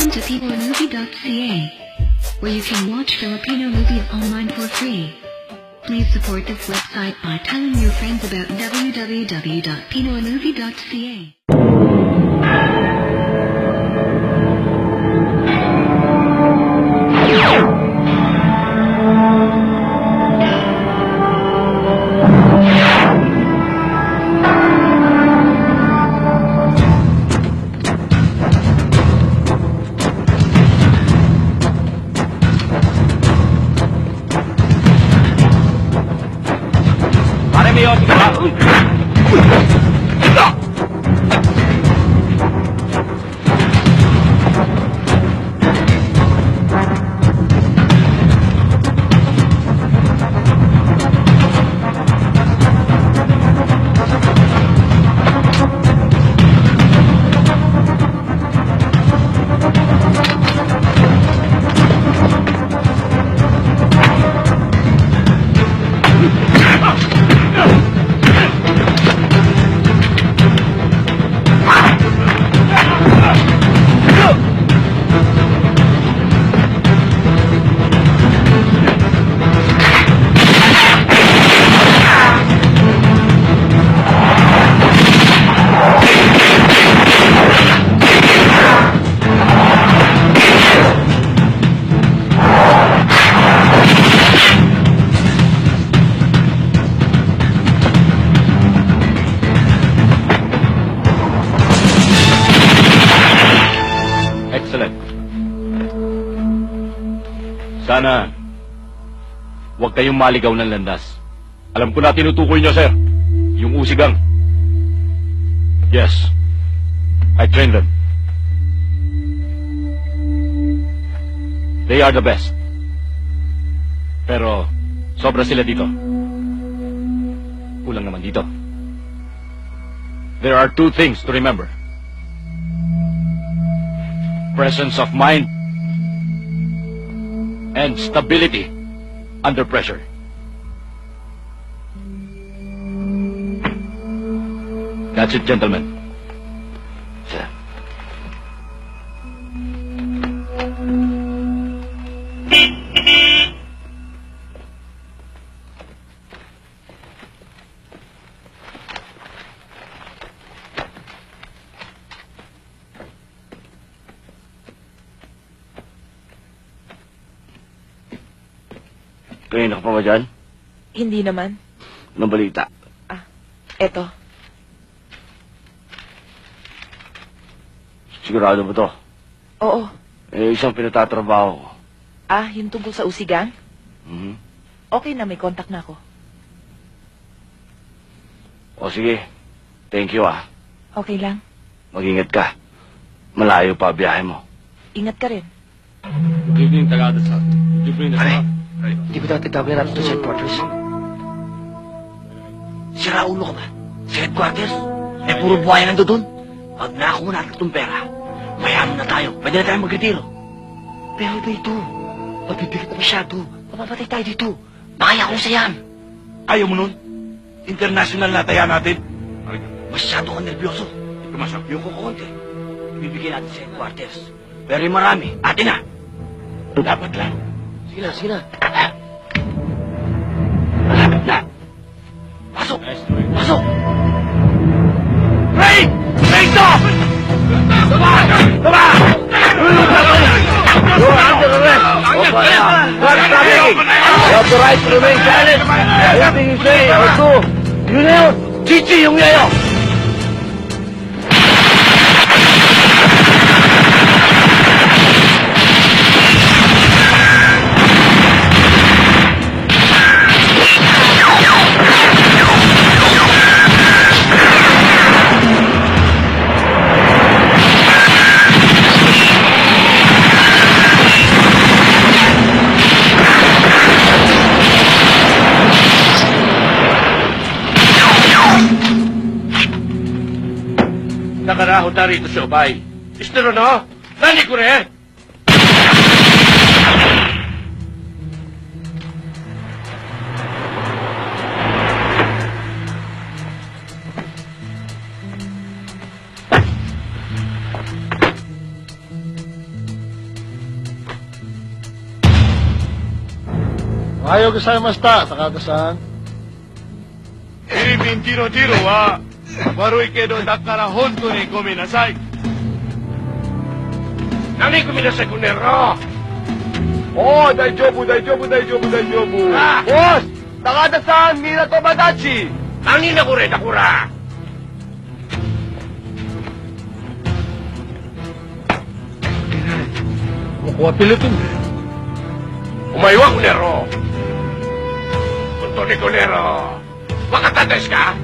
Welcome to PinoMovie.ca, where you can watch Filipino movies online for free. Please support this website by telling your friends about www.pinomovie.ca. Sana, huwag kayong maligaw ng landas. Alam ko na tinutukoy niyo, sir. Yung usigang. Yes, I trained them. They are the best. Pero, sobra sila dito. Kulang naman dito. There are two things to remember. Presence of mind and stability under pressure. That's it, gentlemen. Sir. Kanina ka pa ba dyan? Hindi naman. Anong balita? Eto. Sigurado ba to? Oo. Isang pinatatrabaho ko. Yung tungkol sa usigang? Mhm. Okay na, may contact na ako. O sige. Thank you Okay lang. Mag-ingat ka. Malayo pa biyahe mo. Ingat ka rin. Good evening, Tagada, sir. Did you bring the Pare. stuff? Hindi ko dati tawagin natin sa headquarters. Sira ulo ka ba? Sa headquarters? Puro buhaya nando doon. Pag nakakuha natin itong pera, mayaman na tayo. Pwede na tayo mag-retiro. Pero dito, mabibigat na masyado. Mapapatay tayo dito. Makaya ko sa yan. Ayaw mo nun? International na taya natin? Masyado kang nervyoso. Hindi ka masyak. Yung kukunti, ibibigay natin sa headquarters. Pero yung marami, atin na. Dapat lang. Sige na, sige na. Malapit na. Pasok! Pasok! Ray! Ray, stop! Tama! Tama! You're under arrest. Drug trafficking. You have the right to remain silent. Anything you say or do, you know, chichi yung yayo. Nakaraho tayo rito sa Ubay. Istero no? Nani ko rin? Ayaw gozaimashita, Takada-san. 郵便ティロティロは悪いけどだから本当にごめんなさい。何ごめんなさい、この野郎。Oh, daijoubu, daijoubu, daijoubu, daijoubu. Ah! Boss! Takada-san, Mira Tomodachi! 何だこれだこら。Kukuha Pilipin. お前はこの野郎。本当にこの野郎。わかったんですか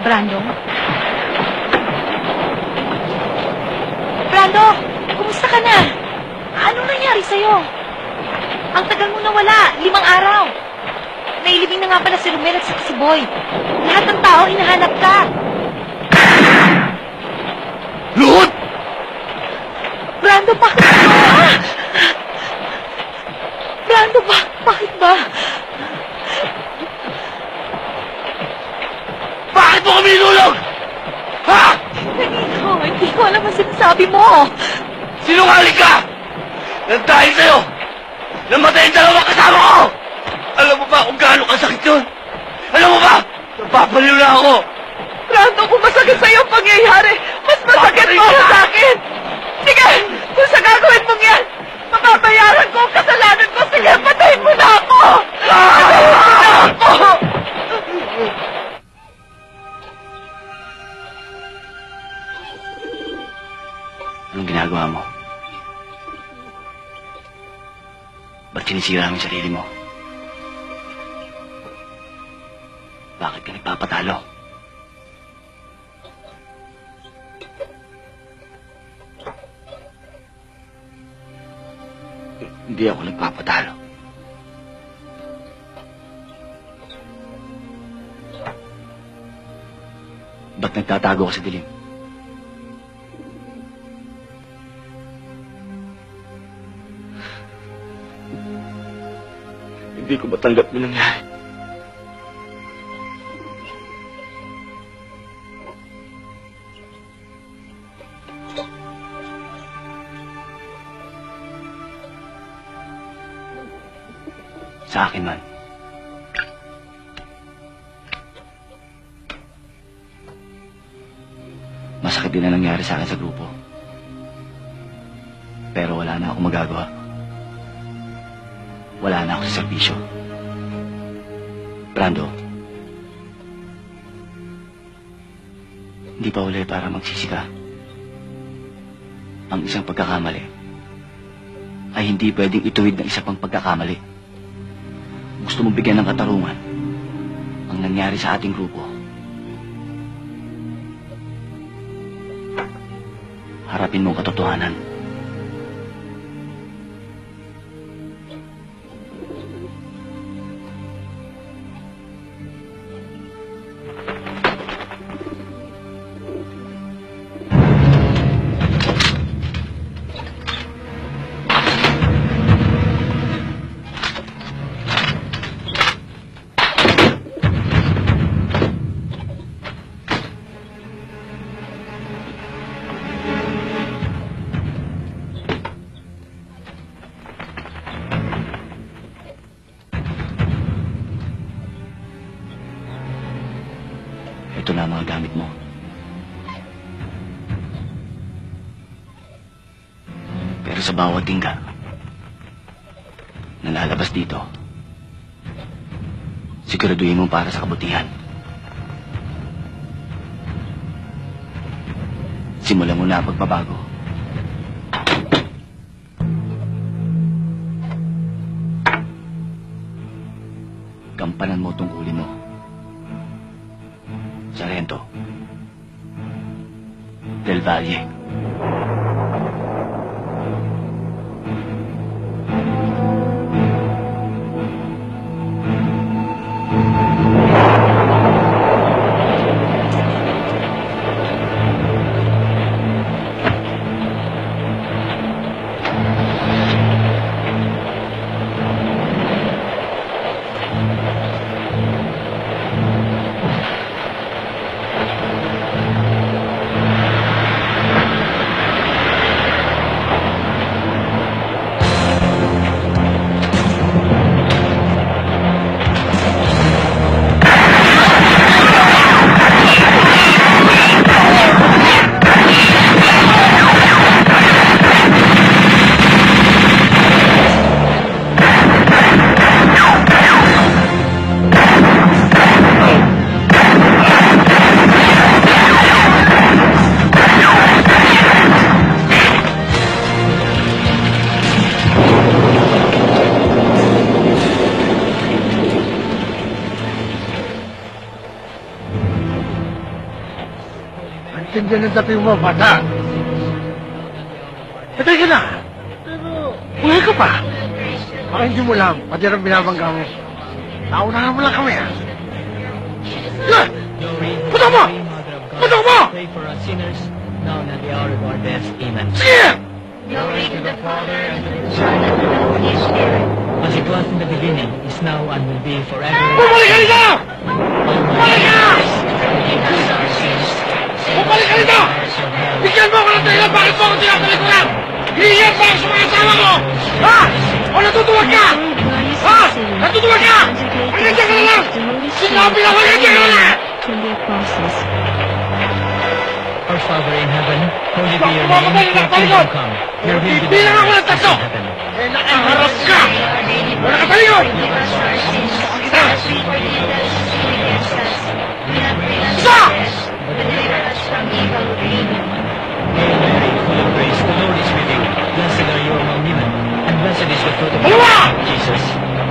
？Brando? Brando! Kumusta ka na? Anong nangyari sa'yo? Ang tagal mo nawala, 5 araw. Nailibing na nga pala si Romel at saka si Boy. Lahat ng tao hinahanap ka. Lord! Brando, bakit ba? Brando, bakit ba? Bakit mo kami inulog? Ha? Kanino? Hindi ko alam ang sinasabi mo. Sinungaling ka! Nang dahil sa'yo, namatay ang 2 kasama ko! Alam mo ba kung gaano kasakit yun? Alam mo ba? Napapaliw na ako! Brando, kung masakit sa'yo ang pangyayari, mas masakit Papatay mo ka! sa akin! Sige! Kung sa gagawin mong yan, mapapayaran ko ang kasalanan ko! Sige, patayin mo na ako! Patayin mo na ako! Anong ginagawa mo? Ba't sinisira mo yung sarili mo? Bakit ka nagpapatalo? Hindi ako nagpapatalo. Ba't nagtatago ka sa dilim? Hindi ko matanggap yung nangyari. Sa akin man. Masakit din na nangyari sa akin sa grupo. Pero wala na akong magagawa. Wala na ako sa serbisyo. Brando, hindi pa uli para magsisi ka. Ang isang pagkakamali ay hindi pwedeng ituwid ng isa pang pagkakamali. Gusto mong bigyan ng katarungan ang nangyari sa ating grupo. Harapin mo ang katotohanan. Ito na ang mga gamit mo. Pero sa bawat tingga na lalabas dito, siguraduhin mo para sa kabutihan. Simulan mo na ang pagbabago. Gampanan mo tungkulin mo. Sargento Del Valle. Tindihan ng dating mo, bata. Patay ka na. Pero, buhay ka pa. Baka hindi mo lang, pati rin binabangga mo. Naunahan mo lang kami, ha? Yeah! Putok mo! Putok mo! Pray for us sinners, now and at the hour of our death. Amen. Sige! Glory to the Father, and to the Son, and to the Holy Spirit. As it was in the beginning, is now, and will be forever. Bumalik ka dito! Bumalik ka! Forgive us our sins. Bumalik ka dito! Bigyan mo ako ng dahilan bakit mo ako tinatalikuran! Hinihiyan pa ako sa mga asawa ko! Ha? O natutuwag ka? Ha? Natutuwag ka? Hanggang dyan ka na lang! Sinabi na hanggang dyan ka na lang! Our Father in heaven, holy be your name, your kingdom come. Your will be Bilang ako ng done tatlo! in heaven. Eh, nakaharap ka! Wala ka talikod! Forgive us our sins, as we forgive those who sin against us. Do not bring us to Isa! test, but deliver us from evil. Amen. Hail Mary, full of grace, the Lord is with you. Blessed are you among women, and blessed is the fruit of your Dalawa! womb, Jesus.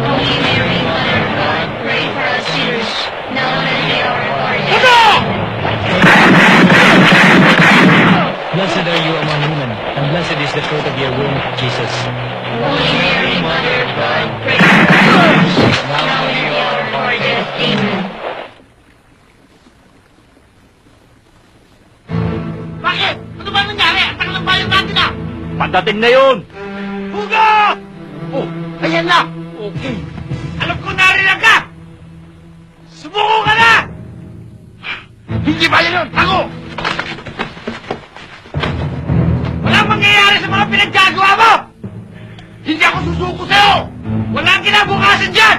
Holy Mary, Mother of God, pray for us sinners, now and at the hour of our death. Ito! Blessed are you among women, and blessed is the fruit of your womb, Jesus. Holy Mary, Mother of God, pray for us sinners, now and at the hour of our death. Amen. Bakit? Ano ba nangyari? Ang tagal ng bayan natin ah! Pagdating na yun! Hugo! Oh, ayan na! Okay. Alam ko narinig ka! Sumuko ka na! Hindi ba yun? Tago! Walang mangyayari sa mga pinaggagawa mo! Hindi ako susuko sa'yo! Walang kinabukasan dyan!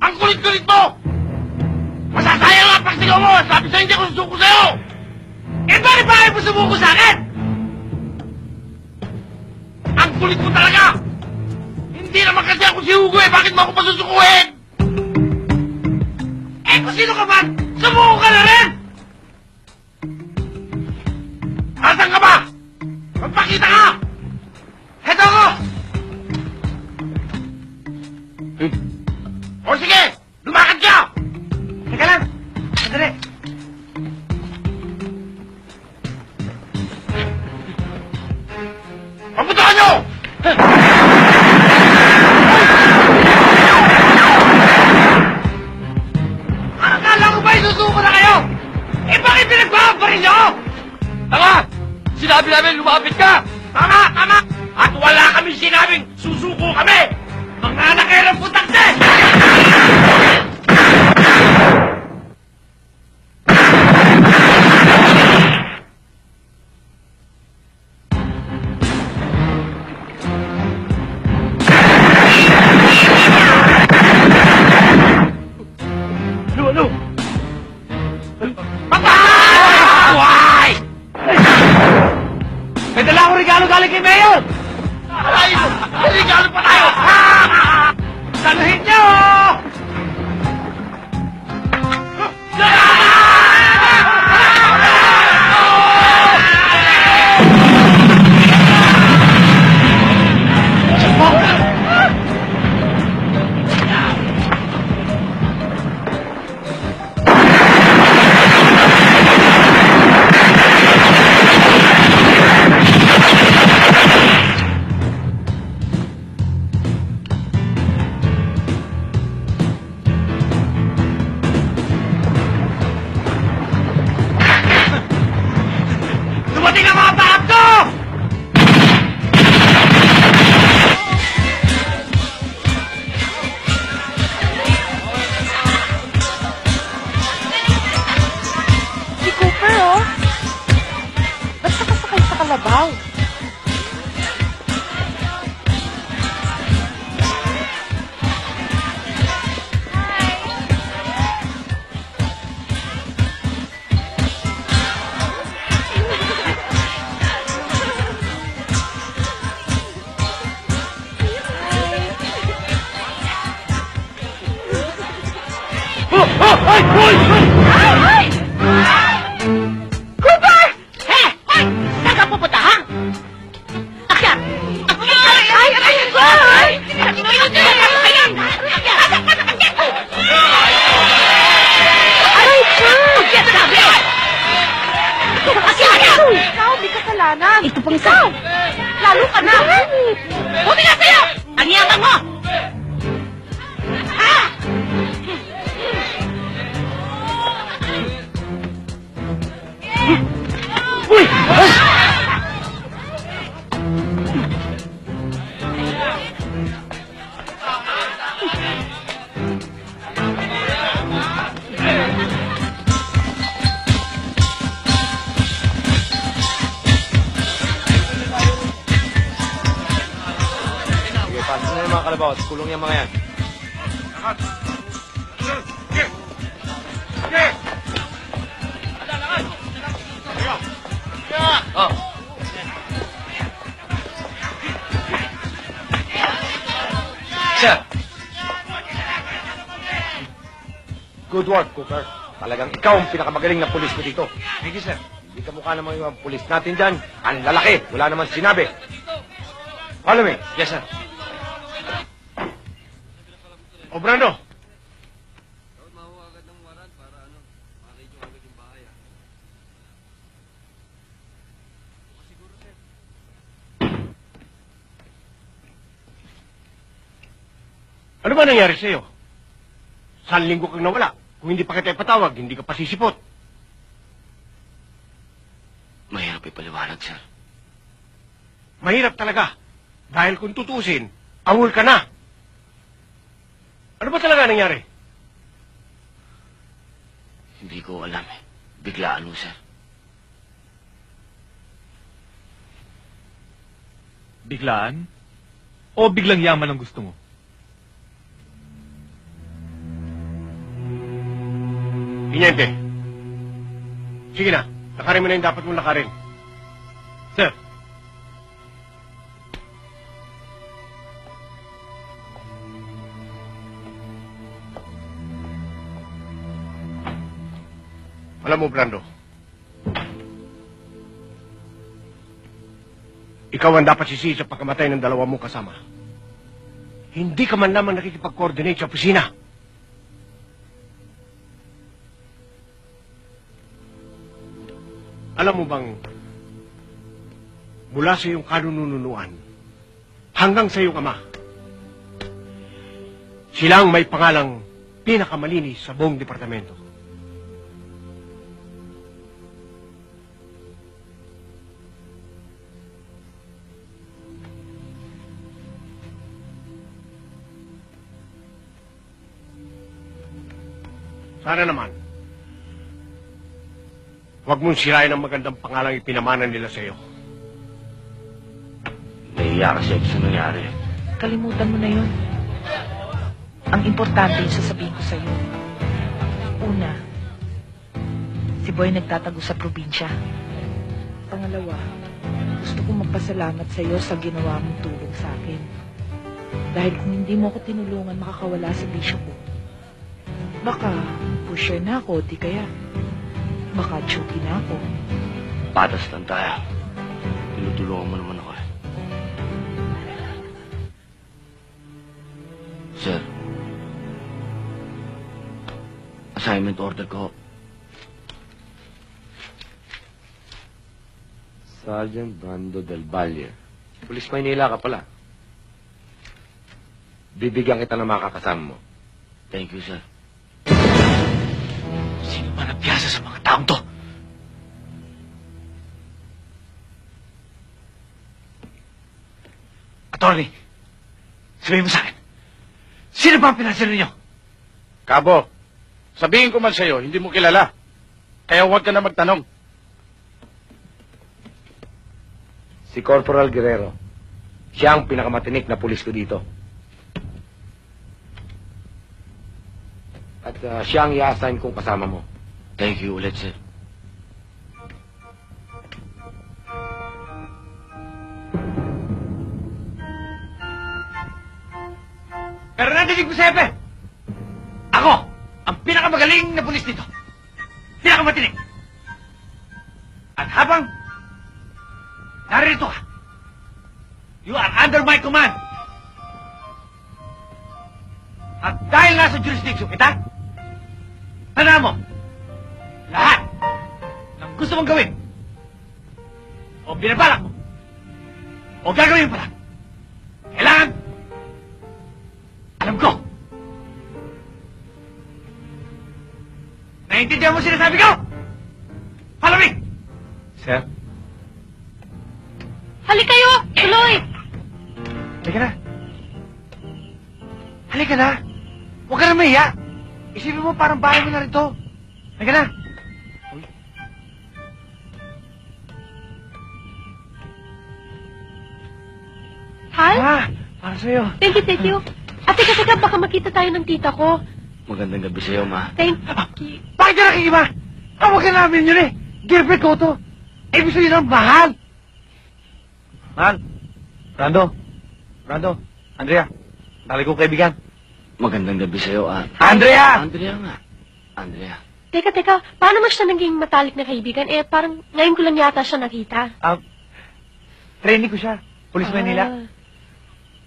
Ang kulit-kulit mo! Masasayang ang pagsigaw mo! Sabi sa'yo hindi ako susuko sa'yo! Eh bakit ba ayaw mo sumuko sa akin? Ang kulit mo talaga! Hindi naman kasi ako si Hugo eh! Bakit mo ako pasusukuhin? Eh kung sino ka man, sumuko ka na rin! Asan ka ba? Magpakita ka! Heto ako! O sige! Lumakad ka! Teka lang! Sandali! Papuntahan nyo! Akala ko ba isusuko na kayo? Eh bakit pinagbabarin nyo? Tama! Sinabi namin lumapit ka! Tama! Tama! At wala kami sinabing susuko kami! Mga nakailang putakte! Ano? galing kay Mayor! Ay, regalo pa tayo! Saluhin niyo! Dumating ang mga bakit ko! Si Cooper, oh. Basta kasakay sa kalabaw. Ay! Ay! Cooper! Eh! Ay! Saan ka pupunta, ha? Akyat! Akyat! Ay! Aray ko! Ay! Aray ko! Akyat, sabi! Akyat! Ikaw, may kasalanan. Ito pang ikaw. Lalo ka na. Buti nga sa'yo! Ang yaman mo! Ha? Uy! Sige, pasok na yung mga kalabaw. Kulong yung mga yan. Sir, Good work, Cooper. Talagang ikaw ang pinakamagaling na pulis ko dito. thank you, sir. Hindi ka mukha naman yung pulis natin dyan. Ang lalaki. Wala naman sinabi. Follow me. Yes, sir. O, Brando. Ano ba nangyari sa'yo? Saan linggo kang nawala? Kung hindi pa kita ipatawag, hindi ka pa sisipot. Mahirap ipaliwanag, sir. Mahirap talaga. Dahil kung tutusin, awol ka na. Ano ba talaga nangyari? Hindi ko alam eh. Biglaan mo, sir. Biglaan? O biglang yaman ang gusto mo? Inyente. Sige na. Lakarin mo na yung dapat mong lakarin. Sir, Alam mo, Brando. Ikaw ang dapat sisi sa pagkamatay ng dalawa mong kasama. Hindi ka man lamang nakikipag-coordinate sa opisina. Alam mo bang, mula sa iyong kanununuan, hanggang sa iyong ama, sila ang may pangalang pinakamalinis sa buong departamento. Sana naman, huwag mong sirain ang magandang pangalang ipinamana nila sa iyo. Nahiya kasi ako sa nangyari. Kalimutan mo na yun. Ang importante yung sasabihin ko sa'yo. Una, si Boy nagtatago sa probinsya. Pangalawa, Gusto kong magpasalamat sa iyo sa ginawa mong tulong sa akin. Dahil kung hindi mo ako tinulungan makakawala sa bisyo ko, baka pusher na ako, di kaya baka chuki na ako. Patas lang tayo. Tinutulungan mo naman ako eh. Sir, assignment order ko. Sergeant Brando del Valle. Pulis Maynila ka pala. Bibigyan kita ng makakasama mo. Thank you, sir. Sino ba nagpiyasa sa mga taong to? Attorney, sabihin mo sa akin, sino ba ang pinansya ninyo? Kabo, sabihin ko man sa'yo, hindi mo kilala. Kaya huwag ka na magtanong. Si Corporal Guerrero. Siya ang pinakamatinik na pulis ko dito. At siya ang i-assign kong kasama mo. Thank you ulit, sir. Pero nandinig mo, Sepe! Ako, ang pinakamagaling na pulis dito. Pinakamatinig. At habang narito ka, you are under my command. At dahil nasa jurisdiction kita, tandaan mo, lahat ng gusto mong gawin, o binabalak mo, o gagawin mo lang, kailangan alam ko. Naiintindihan mo sinasabi ko? Follow me! Sir? Halik kayo! Tuloy! Halika na. Halika na. Huwag ka na mahiya. Isipin mo parang bahay mo na rito. Halika na. Hal? Para sa'yo. Thank you, thank you. At teka, baka makita tayo ng tita ko. Magandang gabi sa'yo, ma. Thank you. Bakit ka nakikiba? Tawag ka namin yun eh. Girlfriend ko to. Ibig sabihin ng mahal. Mahal. Brando. Andrea. Dali kong kaibigan. Magandang gabi sa'yo, ah. Andrea! Andrea nga. Andrea. Teka, paano mo siya naging matalik na kaibigan? Eh, parang ngayon ko lang yata siya nakita. Training ko siya. Pulis Manila.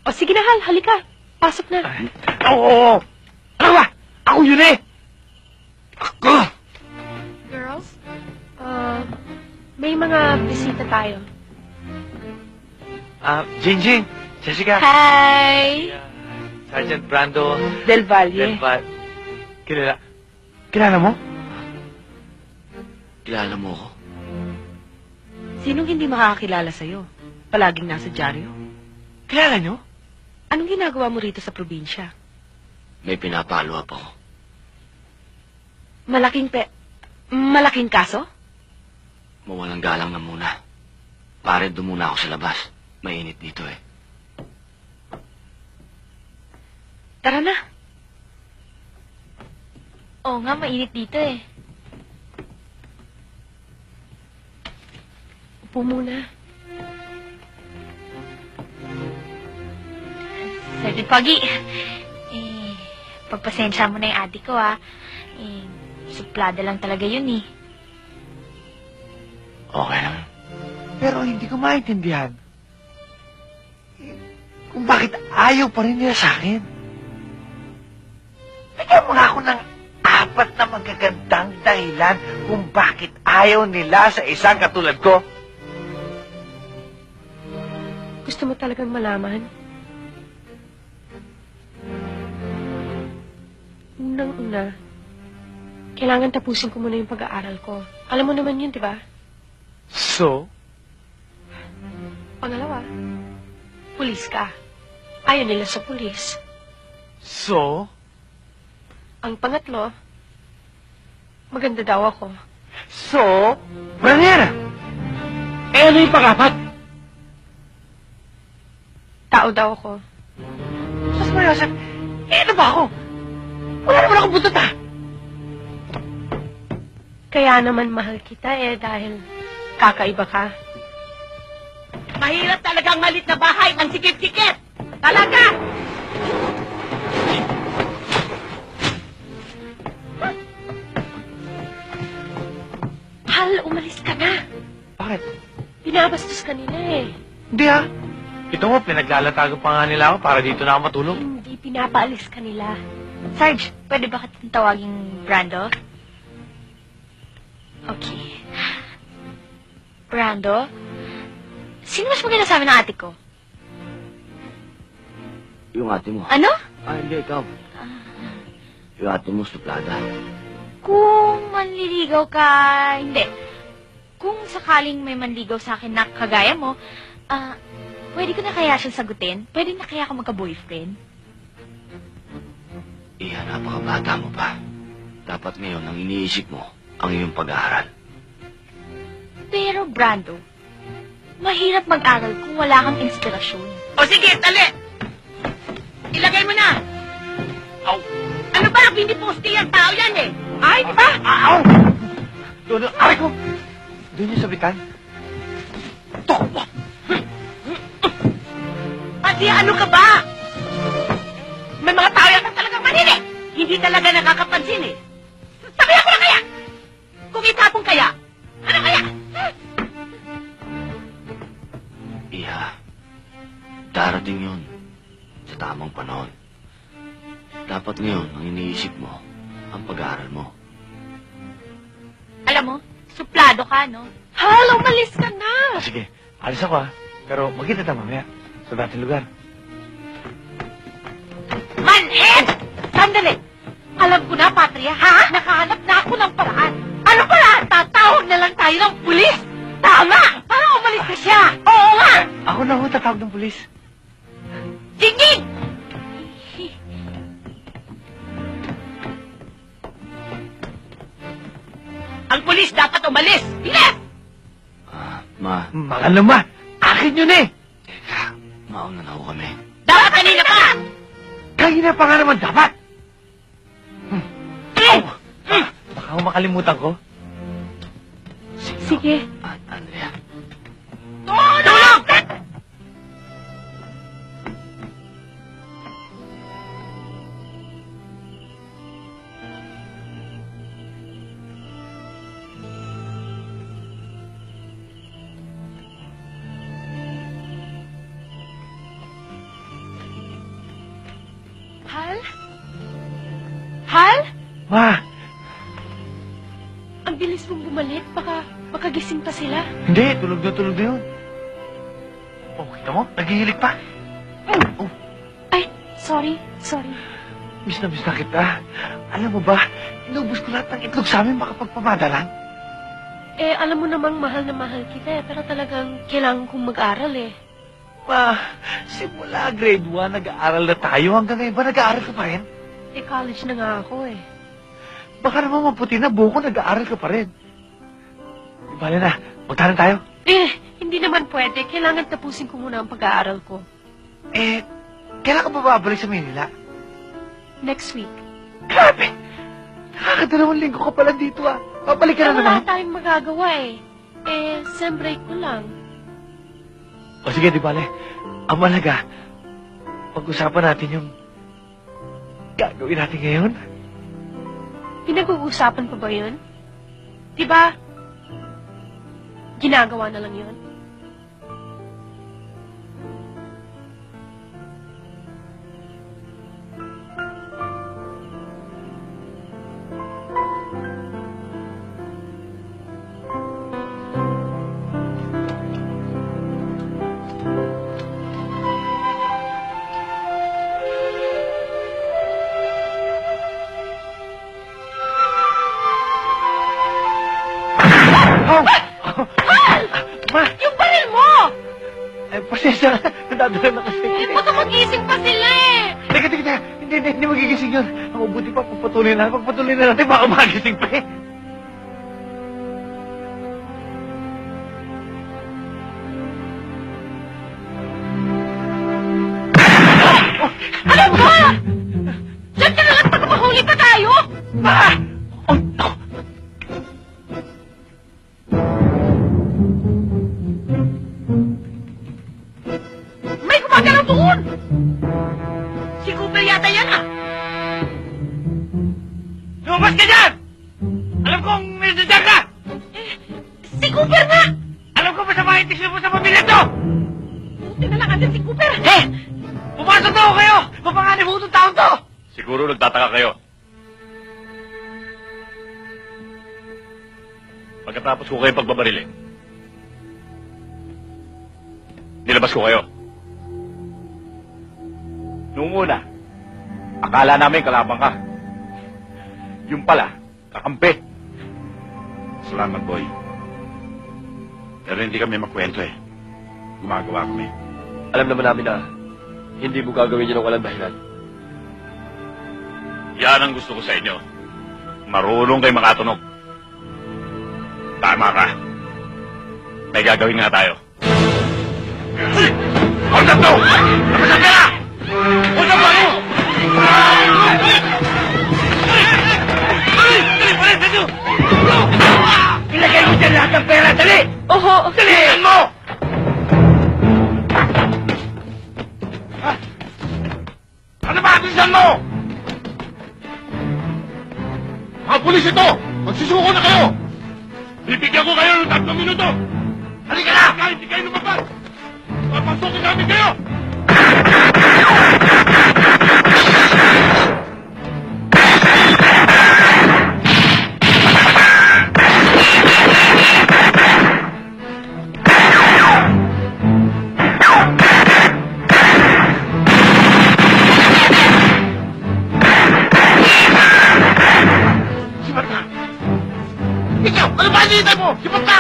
O sige na, Hal, halika. Pasok na. Oo. Ano ba? Ako yun eh. Ako. Girls, may mga bisita tayo. Jinjin. Jessica. Hi! Sergeant Brando. Del Valle. Kilala mo? Kilala mo ko? Sinong hindi makakakilala sa'yo? Palaging nasa dyaryo. Kilala nyo? Anong ginagawa mo rito sa probinsya? May pinapalo up ako. Malaking kaso? Mawalang galang na muna. Pare, doon muna ako sa labas. Mainit dito eh. Tara na. Oo nga, mainit dito eh. Upo muna. Sergeant Pogi, pagpasensya mo na yung adik ko suplada lang talaga yun eh. Okay lang. Pero hindi ko maintindihan kung bakit ayaw pa rin nila sa akin. Bigyan mo nga ako ng 4 na magagandang dahilan kung bakit ayaw nila sa isang katulad ko. Gusto mo talagang malaman? Unang-una, kailangan tapusin ko muna yung pag-aaral ko. Alam mo naman yun, di ba? So? Pangalawa, pulis ka. Ayaw nila sa pulis. So? Ang pangatlo, maganda daw ako. So? Braniera! Eh, ano yung pang-4? Tao daw ako. Mas mayasan, eh, ano ba ako? Wala naman akong butot, ah! Kaya naman mahal kita dahil kakaiba ka. Mahirap talagang malit na bahay ang sikip-sikip. Talaga! Hal, umalis ka na. Bakit? Binabastos ka nila eh. Hindi ah. Ito mo, pinaglalatago pa nga nila ako para dito na ako matulog. Hindi, pinapaalis ka nila. Sarge, pwede ba kitang tawaging Brando? Okay. Brando? Sino mas maganda sa amin ng ate ko? Yung ate mo. Ano? Ah, hindi, ikaw. Yung ate mo, suplada. Kung manliligaw ka... Hindi. Kung sakaling may manligaw sa akin na kagaya mo, pwede ko na kaya siya sagutin? Pwede na kaya ako magka-boyfriend? Iya, napakabata mo pa. Dapat ngayon ang iniisip mo ang iyong pag-aaral. Pero, Brando, mahirap mag-aral kung wala kang inspirasyon. O sige, tali! Ilagay mo na! Aw! Ano ba? Hindi poste yan. Tao yan eh. Ay, di ba? Aw! Doon, aray ko! Doon yung sabitan. Pati ano ka ba? May mga tao yan ka talagang manili. Hindi talaga nakakapansin eh. Sabi ako na kaya! Kung itapon kaya, ano kaya? Iya, darating yun sa tamang panahon. Dapat ngayon ang iniisip mo ang pag-aaral mo. Alam mo, suplado ka, no? Hal, umalis ka na! Sige, alis ako ah. Pero magkita tayo mamaya sa dating lugar. Manhid! Sandali! Alam ko na, Patria, ha? Nakahanap na ako ng paraan. Ano paraan? Tatawag na lang tayo ng pulis! Tama! Para umalis na siya! Oo nga! Ako na ho tatawag ng pulis. Tingin! Ang pulis dapat umalis! Bilis! Ma, Mahal naman! Akin yun eh! teka, mauna na ho kami. Dapat kanina pa! Kanina pa nga naman dapat! Eh! Baka makalimutan ko. Sige. At Andrea, Tulong! Hal? Hal? Ma, Ang bilis mong bumalik. Baka gising pa sila. hindi. Tulog na yun. Oh, kita mo? Naghihilig pa. Oh, Ay, sorry. miss na kita. Alam mo ba, inubos ko lahat ng itlog sa amin makapagpamada lang. Eh, alam mo namang mahal na mahal kita eh. Pero talagang kailangan kong mag-aral eh. Ma, simula grade 1, nag-aaral na tayo. Hanggang ngayon ba nag-aaral ka pa rin? Eh, college na nga ako eh. Baka naman maputi na buko, nag-aaral ka pa rin. Di bale na, magtanan tayo. Eh, hindi naman pwede. Kailangan tapusin ko muna ang pag-aaral ko. Eh, kailan ka ba babalik sa Manila? Next week. Grabe! Nakakadalawang linggo ka pala dito ah. Babalik ka Eh, na wala naman. tayong magagawa eh. Eh, sem break ko lang. O sige, di bale. Ang malaga, pag-usapan natin yung gagawin natin ngayon. Pinag-uusapan pa ba yun? Diba? Ginagawa na lang yun? Ma! Yung baril mo! Eh, pasensya na. Nadadala na kasi. Eh, baka magising pa sila eh! Teka. Hindi magigising yun. Ang mabuti pa, pagpatuloy na natin. Baka magising pa eh. Ano ba? Diyan ka na lang pag mahuli pa tayo! Ma! Oh, no. kong nandiyan ka! Si Cooper nga! Alam ko masama yung tisyo mo sa pamilya to! Buti na lang andun si Cooper. Pumasok na ako kayo! Mapanganib mo itong taon to! Siguro nagtataka kayo. Pagkatapos ko kayo pagbabarilin, nilabas ko kayo. Noong una, akala namin kalabang ka. Yung pala, kakampi. Salamat, boy. Pero hindi kami magkwento eh. Gumagawa kami. Alam naman namin na hindi mo gagawin yun ng walang dahilan. Yan ang gusto ko sa inyo. Marunong kayo makatunog. Tama ka. May gagawin nga tayo. Hold up to! Labas ang pera! Hold up ano? Ilagay mo dyan lahat ng pera! Dali! Oho. Dalihan mo! Ano ba? Bilisan mo! Mga pulis ito! Magsisuko na kayo! Bibigyan ko kayo ng 3 minuto! Halika na! Kahit hindi kayo lumabas! Papasukin namin kayo! Sipat ka! Ikaw! Ano ba hinihintay mo? Sipat ka!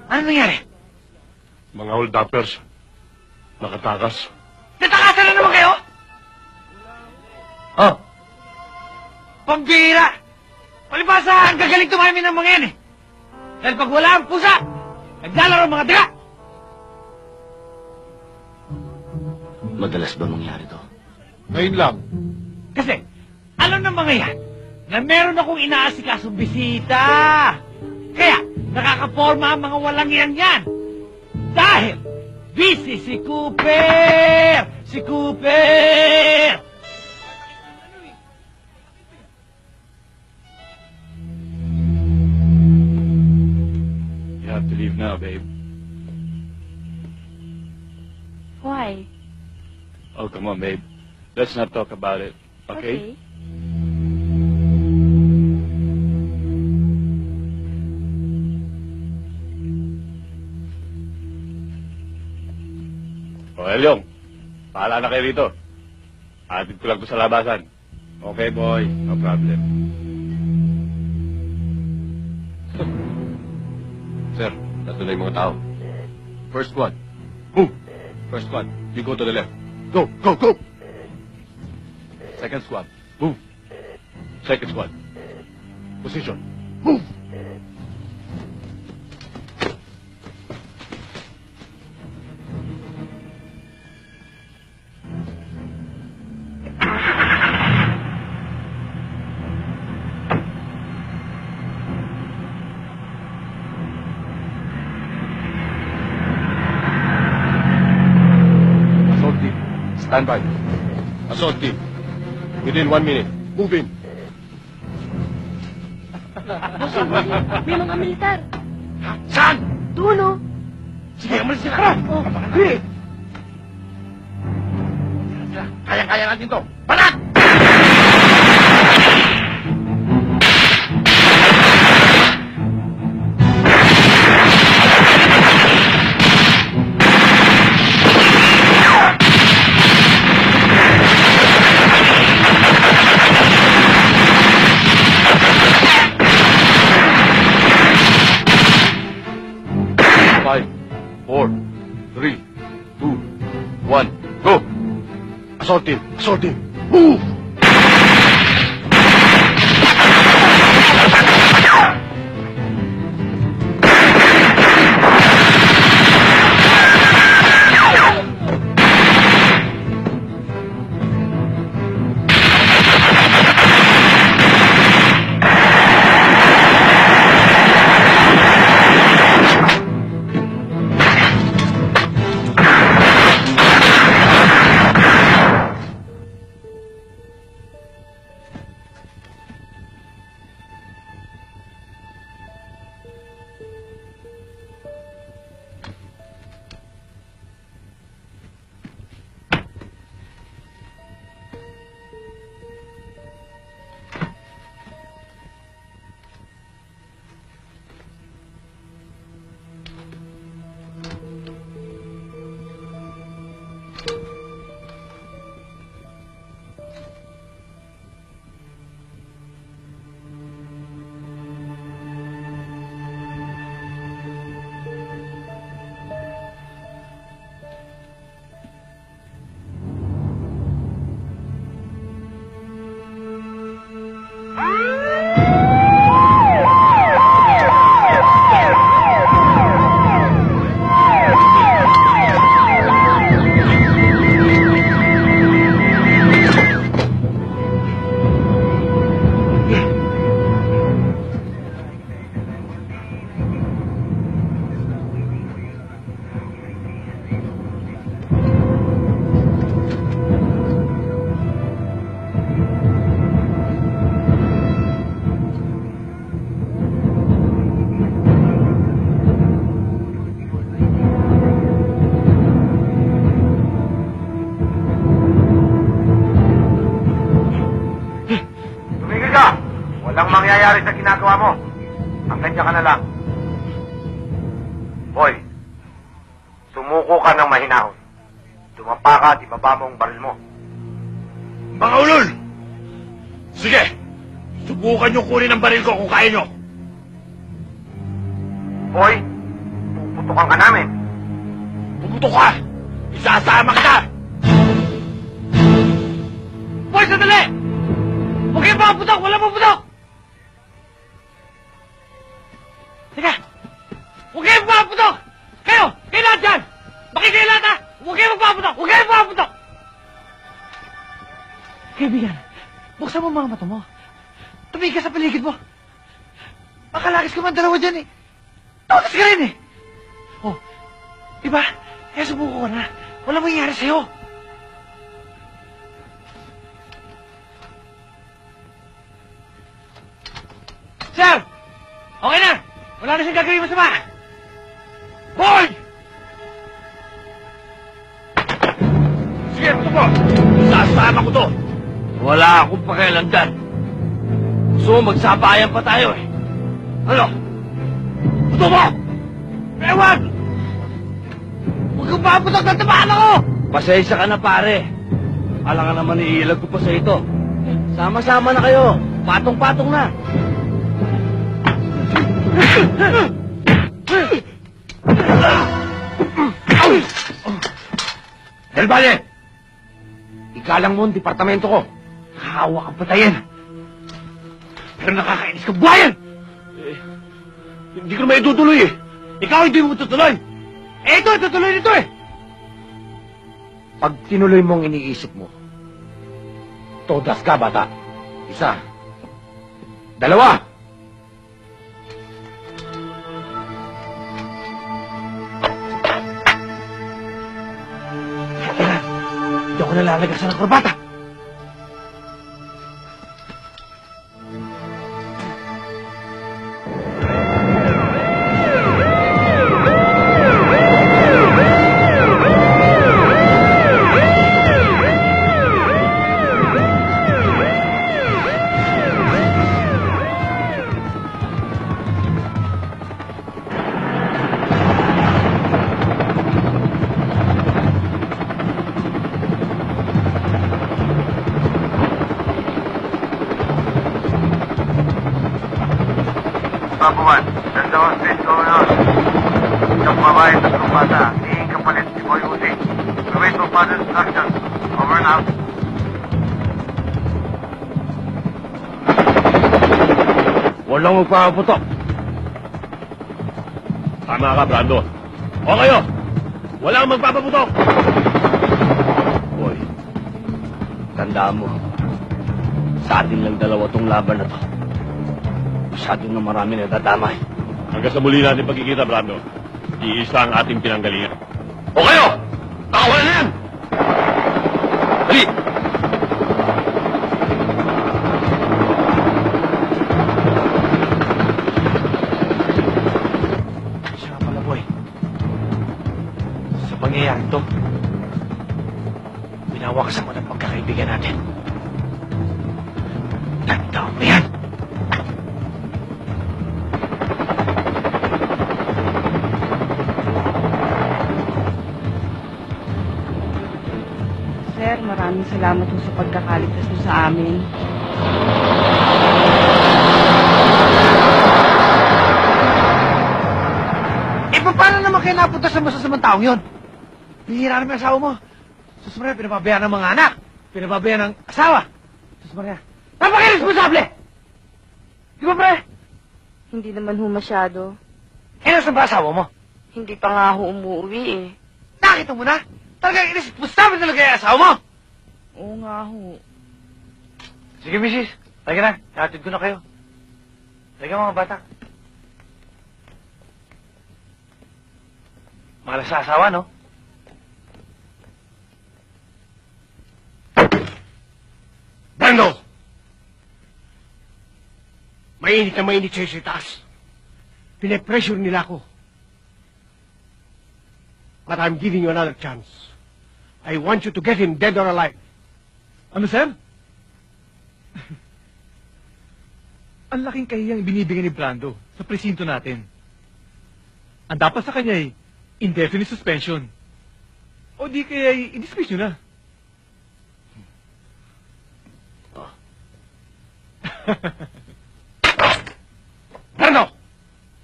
Ano nangyari? Mga hold-uppers. Nakatakas. Natakasan na naman kayo? Oh, Pambira! Palibasa, ang gagaling tumami ng mga yan eh. Dahil pag wala ang pusa, naglalaro ang mga daga. Madalas ba mangyari to? Ngayon lang. Kasi, alam ng mga yan na meron akong inaasikasong bisita. Kaya, nakakaporma ang mga walang yan. Dahil, busy si Cooper! Si Cooper! You have to leave now, babe. Why? Oh, come on, babe. Let's not talk about it, okay? O, Elyong, paala na kayo rito. Atid ko lang to sa labasan. Okay, boy. No problem. Sir, nato na yung mga tao. First squad, move. First squad, you go to the left. Go, go, go! Second squad, move. Second squad, position, move! Assault team, stand by. Assault team, within 1 minute, move in. May mga militar. Saan? Dulo. Sige, umalis ka. Sige. Kaya-kaya natin to. Parat! Five, four, three, two, one, go! Assault team, move! Boy, sumuko ka ng mahinahon. Dumapa ka at ibaba mo ang baril mo. Mga ulol! Sige! Subukan niyo kunin ang baril ko kung kaya niyo. Boy, puputukan ka namin. Pumutok ka! Isasama kita! Boy, sandali! Huwag kayong paputok! Wala paputok! Sige! Huwag kayong paputok! Kayo! Kayo lahat dyan! Bakit kayo lahat ha? Huwag kayong magpaputok! Huwag kayong paputok! Kaibigan, buksan mo mga mata mo. Tumingin ka sa paligid mo. Makalakis ka man dalawa dyan eh. Tukas ka rin eh. Oh, diba? Kaya subuko ka na. Wala mangyayari sa'yo. Sir! Okay na! Wala na siyang gagawin masama! Boy! Sige, ito po! Sasama ko to! Wala akong pakialam dyan. Gusto mo magsabayan pa tayo eh. Ano? Ito mo! Ewan! Huwag kang paputok na tamaan ako! Pasensya ka na pare. Alam ka naman iilag ko pa sa ito. Sama-sama na kayo. Patong-patong na. Del Valle! Ikalang mo ang departamento ko. Nakakawa kang patayin. Pero nakakainis ka buhayan! Hindi ko naman itutuloy eh. Ikaw hindi mo tutuloy. Eh ito, tutuloy nito eh. Pag tinuloy mong iniisip mo, todas ka bata. Isa. Dalawa. Hindi ako nalalagasan ng korbata. Papuan, dalawang street corridor. Isang babae at tatlong bata. Hihing kapalit si Boy Uzi. Gawin to further instructions. Over and out. Walang magpapaputok. Tama ka, Brando. O kayo! Walang magpapaputok! Boy, tandaan mo, sa atin lang dalawa tong laban na to. Masyado na marami na dadamay. Hanggang sa muli natin pagkikita, Brando, iisa ang ating pinanggalingan. O kayo! Nakawalan na yan! Dali! Siya nga pala, boy. Sa pangyayari to, binawakasan mo ng pagkakaibigan natin. Tandaan mo yan! Sir, maraming salamat po sa pagkakaligtas mo sa amin. Eh, paano naman kayo napunta sa masasamang taong yun? Bihira naman ang asawa mo. Sus Maria, pinapabayaan ng mga anak. Pinapabayaan ng asawa. Sus Maria, napaka-irresponsable! Di ba, pre? Hindi naman ho masyado. Eh, nasan ba asawa mo? Hindi pa nga ho umuwi eh. Nakita mo na? Talagang irresponsable talaga yung asawa mo! Oo nga ho. Sige, misis. Halika na. Hatid ko na kayo. Halika, mga bata. Malas sa asawa, no? Brando! Mainit na mainit sa'yo sa taas. Pine-pressure nila ako. But I'm giving you another chance. I want you to get him dead or alive. Ano, sir? Ang laking kahiyang binibigyan ni Brando sa presinto natin. Ang dapat sa kanya ay indefinite suspension. O di kaya i-dismiss nyo na. Brando!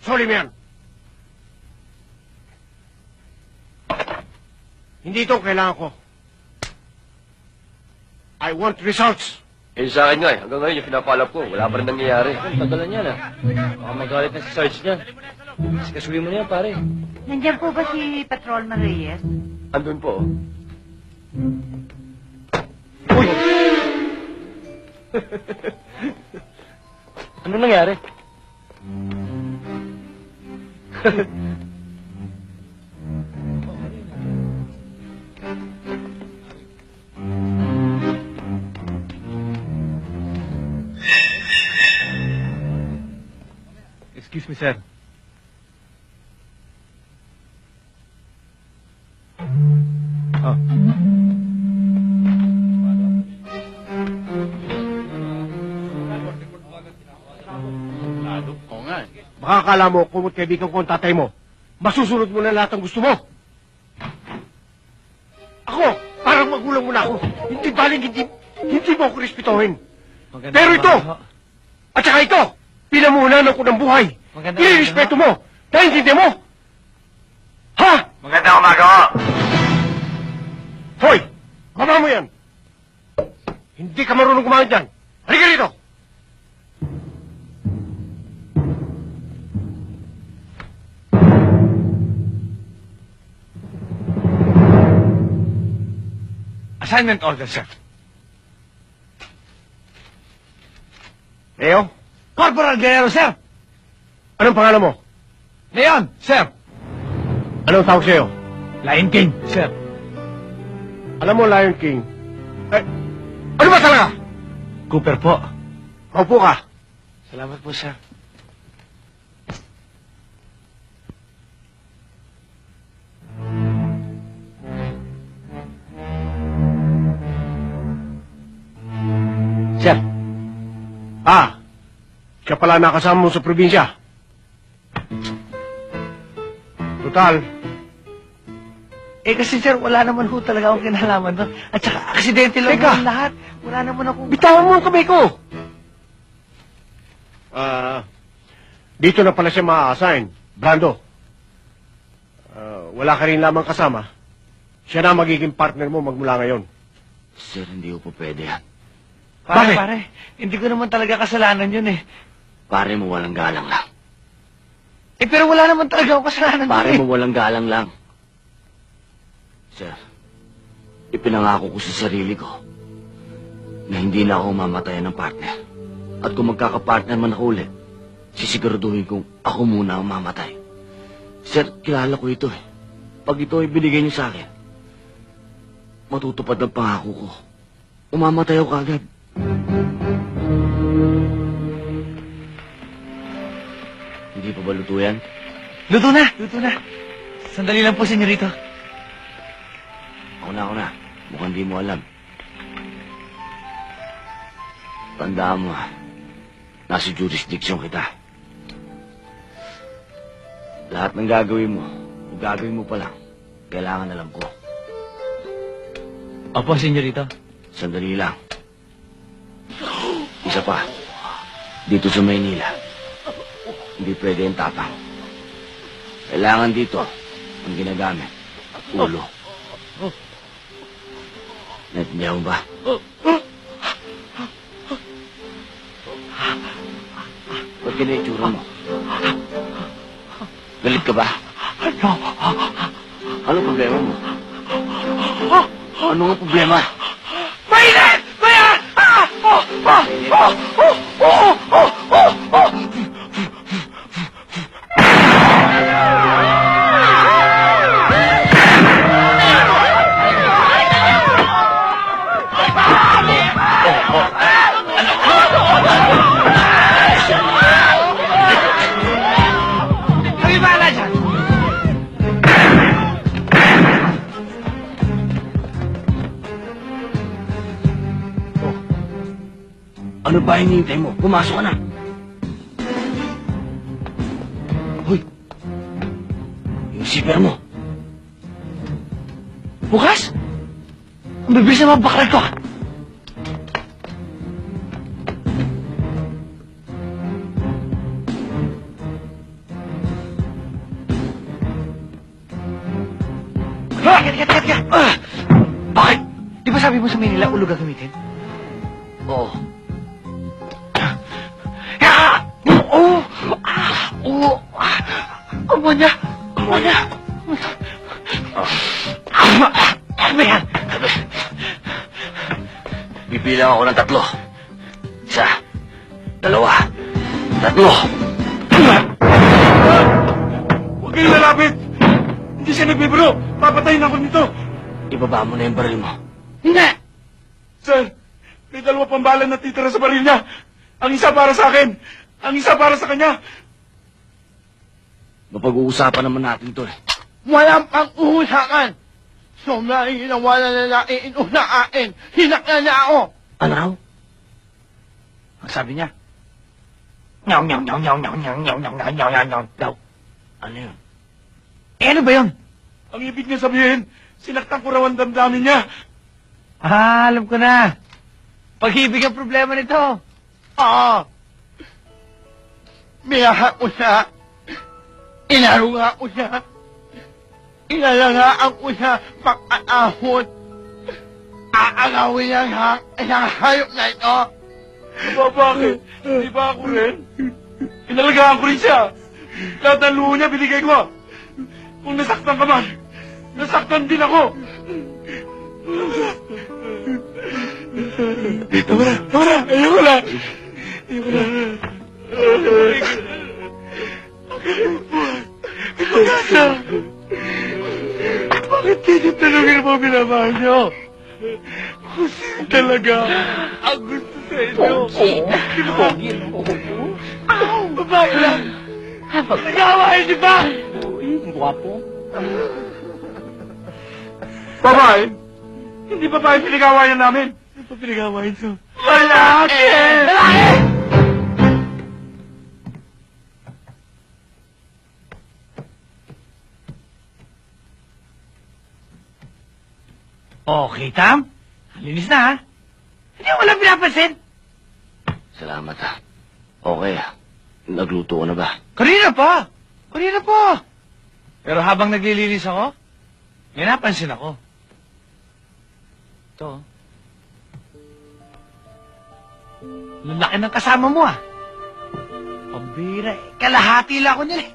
Sorry mo yan. Hindi ito ang kailangan ko. I want results. Eh, sa akin nga eh. Hanggang ngayon yung pinapalap ko. Wala pa rin nangyayari. Tagalan niya na. Baka magalit na si Sarge niya. Kasuwi mo na yan, pare. Nandiyan po ba si Patrolman Reyes? Andun po. Uy! Ano nangyari? Excuse me, sir. Oh. Oo nga eh. Baka akala mo, kumot kaibigan ko ang tatay mo, masusunod mo na lahat ng gusto mo. Ako, parang magulang mo na ako. Hindi baling hindi mo ako respetuhin. Pero ito, at saka ito, pinamuhunan ko ng buhay. Inirespeto mo. Naintindihan mo? Ha? Magandang umaga ho. Hoy! Baba mo yan! Hindi ka marunong kumain dyan. Halika rito! Assignment order, sir. Leo, Corporal Guerrero, sir! anong pangalan mo? Leon, sir! Anong tawag sa'yo? Lion King, sir. Alam mo, Lion King, ano ba talaga? Cooper po. Maupo ka. Salamat po, sir. Sir, Siya pala nakasama mo sa probinsya. Total, Kasi, sir, wala naman ho talaga akong kinalaman doon. At saka, aksidente lang Teka! ho ang lahat. Wala naman akong... bitawan mo ang kamay ko! Dito na pala siya ma-assign. Brando. Wala ka rin lamang kasama. Siya na magiging partner mo magmula ngayon. Sir, hindi ko po pwede yan. Pare, Bakit? pare, hindi ko naman talaga kasalanan yun eh. Pare mo walang galang lang. Pero wala naman talaga akong kasalanan Pare yun mo walang galang lang. Sir, ipinangako ko sa sarili ko na hindi na ako mamatayan ng partner. At kung magkakapartner man ako ulit, sisiguraduhin kong ako muna ang mamatay. Sir, kilala ko ito eh. Pag ito ay binigay niyo sa akin, matutupad ang pangako ko. Umamatay ako kagad. Hindi pa ba luto yan? Luto na, luto na. Sandali lang po, senyorito. Ako na. Mukhang di mo alam. Tandaan mo, nasa jurisdiction kita. Lahat ng gagawin mo, o gagawin mo pa lang, kailangan alam ko. Opo, senyorito. Sandali lang. Isa pa, dito sa Maynila, hindi pwede yung tapang. Kailangan dito, ang ginagamit, ulo. Naintindihan mo ba? Ba't ganyan yung tsura mo? Galit ka ba? Ano problema mo? Ano nga problema? Mainit! Bayan! Kami bahala dyan. Ano ba hinihintay mo? Pumasok ka na. Hoy! Receiver mo. Bukas? Ang bibilis naman bakal ko, ah. Teka. Bakit? Di ba sabi mo sa Manila, ulo gagamitin? Oo. Amo niya! Ano yan? Bibilang ako ng 3. 1, 2, 3. Huwag kayong lalapit! Hindi siya nagbibiro! Papatayin ako nito! Ibaba mo na yung baril mo. Hindi! Sir, may 2 pang bala na titira sa baril niya. Ang isa para sa akin. Ang isa para sa kanya. Mapag-uusapan naman natin to, eh. Walang pang-uhusakan. Sobrang hinawalan na natin inunain. Hinakyan na ako. Ano raw? Ang sabi niya, Daw. Ano yun? ano ba yun? Ang ibig niya sabihin, sinaktan ko raw ang damdamin niya. Alam ko na. Pag-ibig ang problema nito. Binaha ko siya. Inarunga ko siya. Inalangaan ko siya pag-aahon. Aagawin ang isang hayop na ito. Bakit? Di ba ako rin? Inalagaan ko rin siya. Lahat ng luho niya binigay ko. Kung nasaktan ka man, nasaktan din ako. Tama na. Ayoko na. Bakit tinitanongin mo binamahal niyo? Kung sino talaga ang gusto sa inyo? Di ba? Babae lang. Nag-aawain, di ba? Babae? Hindi babae pinag-awayan namin. Ano pa pinag-awayan siya? Lalaki! Okay, Tam. Linis na, ha? Hindi mo walang pinapansin. Salamat, ha. Okay, ha. Nagluto ko na ba? Kanina pa. Pero habang naglilinis ako, may napansin ako. Ito. Lalaki ng kasama mo, ah. Pambira, eh. Kalahati lang ako nila, eh.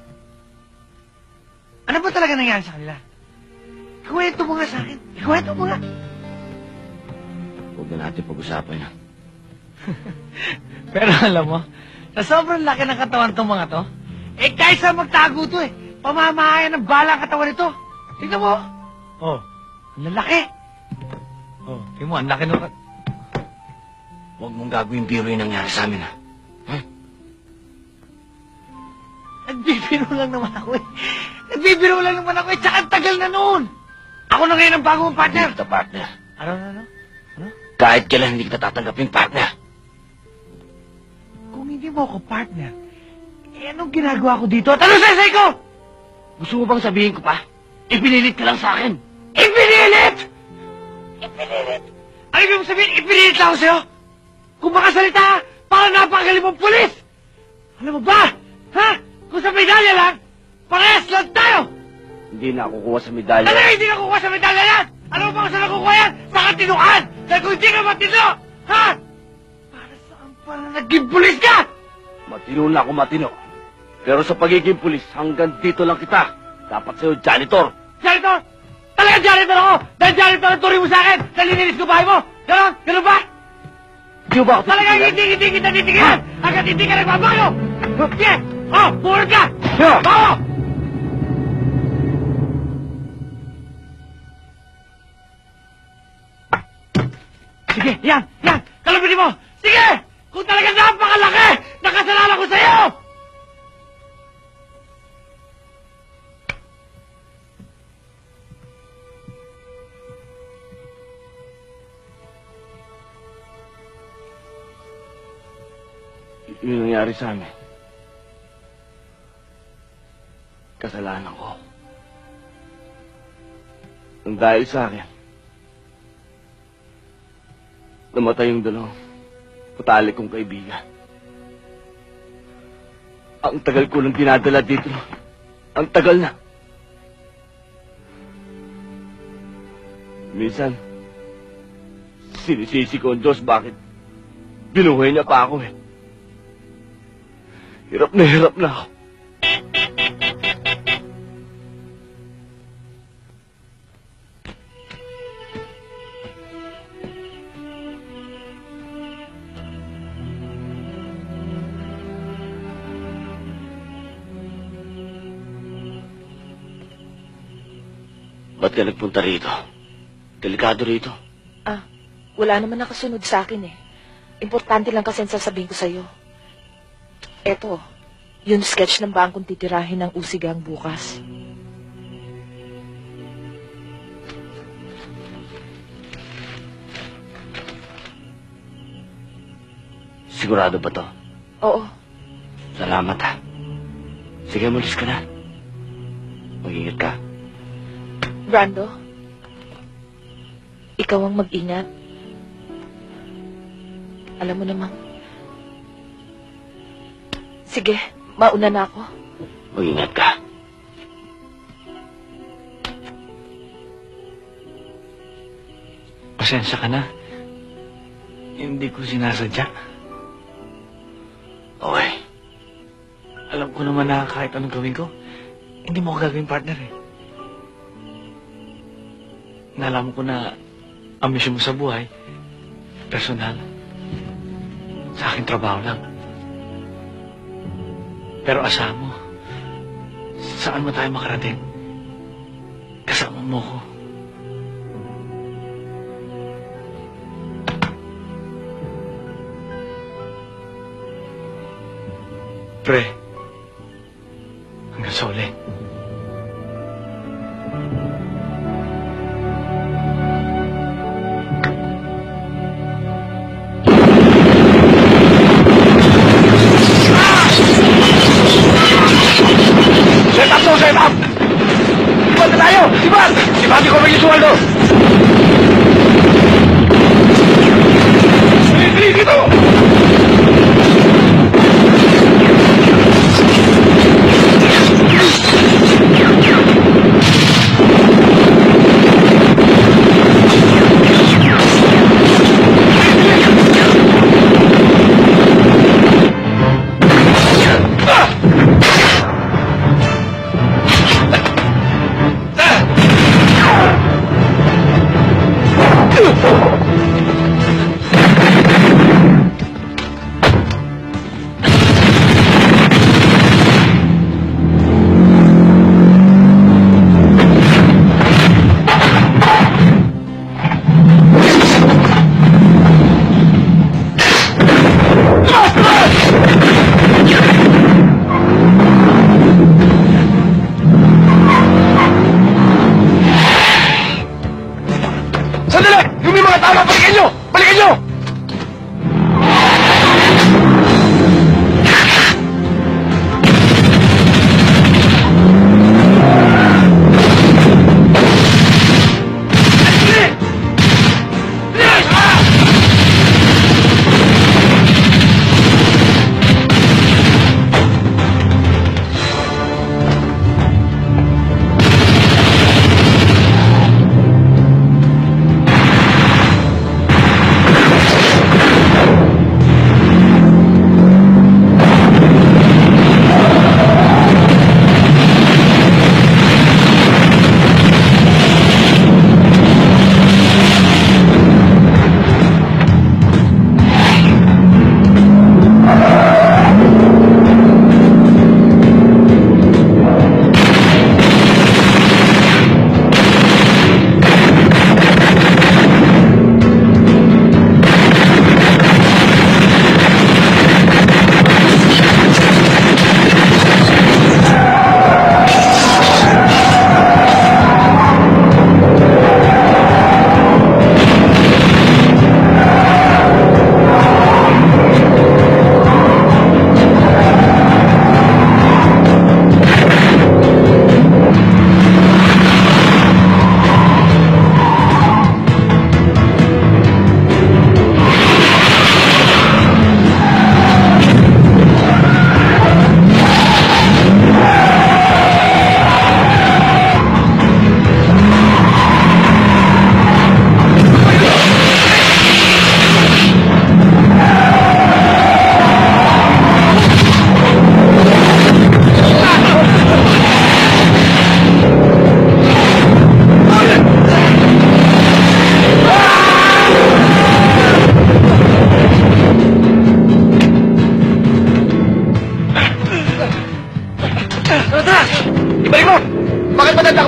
Ano ba talaga nangyari sa kanila? Ikuwento mo nga sa akin. Ikuwento mo nga. Huwag na natin pag-usapan yan. Pero alam mo, sa sobrang laki ng katawan tong mga to, eh kaysa magtago to eh, pamamahayan ng bala ang katawan nito. Tingnan mo. Oh, ang lalaki. Oh, tingnan mo, ang laki ng... Huwag mong gagawin biro yung nangyari sa amin, ha. Nagbibiro lang naman ako eh. Tsaka ang tagal na noon. Ako na ngayon ang bagong partner. Hindi kita partner. Ano? Kahit kailan hindi kita tatanggapin partner. Kung hindi mo ako partner, eh anong ginagawa ko dito? At ano sa ko? Gusto mo bang sabihin ko pa? Ipinilit ka lang sa akin. Ipinilit! Ano ibig mo sabihin, ipinilit lang ako sa'yo? Kung makasalita, parang napakagaling mong pulis! Alam mo ba? Ha? Kung sa medalya lang, parehas lang tayo! Hindi na ako kukuha sa medalya. Talaga hindi ka kukuha sa medalya yan! Alam mo ba kung saan nakukuha yan? Sa katinuan! Dahil kung hindi ka matino! Ha? Para saan pala naging pulis ka? Matino na ako matino. Pero sa pagiging pulis, hanggang dito lang kita. Dapat sa'yo, janitor. Janitor! Talaga janitor ako! Dahil janitor ang turing mo sa akin! Dahil nilinis ko bahay mo! Ganon? Ganon ba? Di ba ako Talagang titigilan? hindi kita titigilan! Hanggang hindi ka nagbabago! Sige! Oh! Buhol ka! Yeah. Bago! Sige, yan! Kalabitin mo! Sige! Kung talagang napakalaki, nakasalanan ko sa'yo! Yung nangyari sa amin. Kasalanan ko. Ang dahil sa akin, namatay yung dalawang patalik kong kaibigan. Ang tagal ko lang dinadala dito. Ang tagal na. Minsan, sinisisi ko ang Diyos bakit binuhay niya pa ako eh. Hirap na ako. Ba't ka nagpunta rito? Delikado rito. Wala naman nakasunod sa akin eh. Importante lang kasi ang sasabihin ko sa'yo. Eto, yung sketch ng bangkong titirahin ng usigang bukas. Sigurado ba to? Oo, Salamat ha. Sige, malis ka na. Mag-ingat ka. Brando. Ikaw ang mag-ingat. Alam mo namang. Sige, mauna na ako. Mag-ingat ka. Pasensya ka na. Hindi ko sinasadya. Okay. Alam ko naman na kahit anong gawin ko, hindi mo ako gagawin partner eh. Nalaman ko na ang misyon mo sa buhay, personal. Sa akin trabaho lang. Pero asahan mo, saan mo tayo makarating? Kasama mo ko. Pre, hanggang sa uli. Set up! Sibat na tayo! Sibat! Sibati ko may suwaldo! Dali dito! Sandali! Yung may mga tama, balikan nyo! Balikan nyo!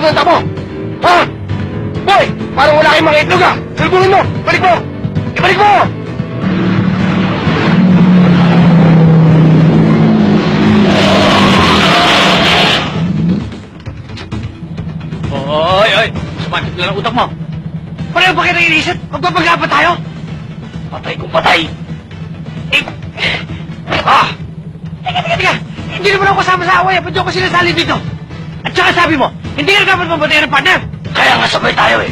pagkakita mo? Ha? Boy! Parang wala kayong mga itlog ah! Salbunin mo! Balik mo! Ibalik mo! Oy! Sumakit lang ang utak mo. Pareho ba kayo nang inisip? Magpapaglaban tayo? Patay kung patay. Teka! Hindi naman ako kasama sa away. Ba't di ako sinasali dito? At saka sabi mo, hindi ka dapat mamatay ng partner. Kaya nga sabay tayo eh.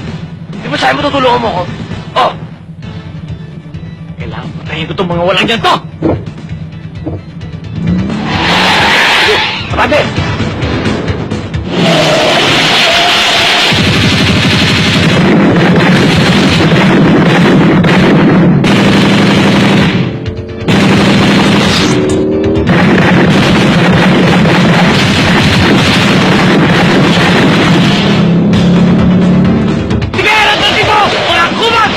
Di ba sabi mo tutulungan mo ko? Oh! Kailangan patayin ko itong mga walang dyan to! Marami! Sige! Lantan dito! Walang kumat!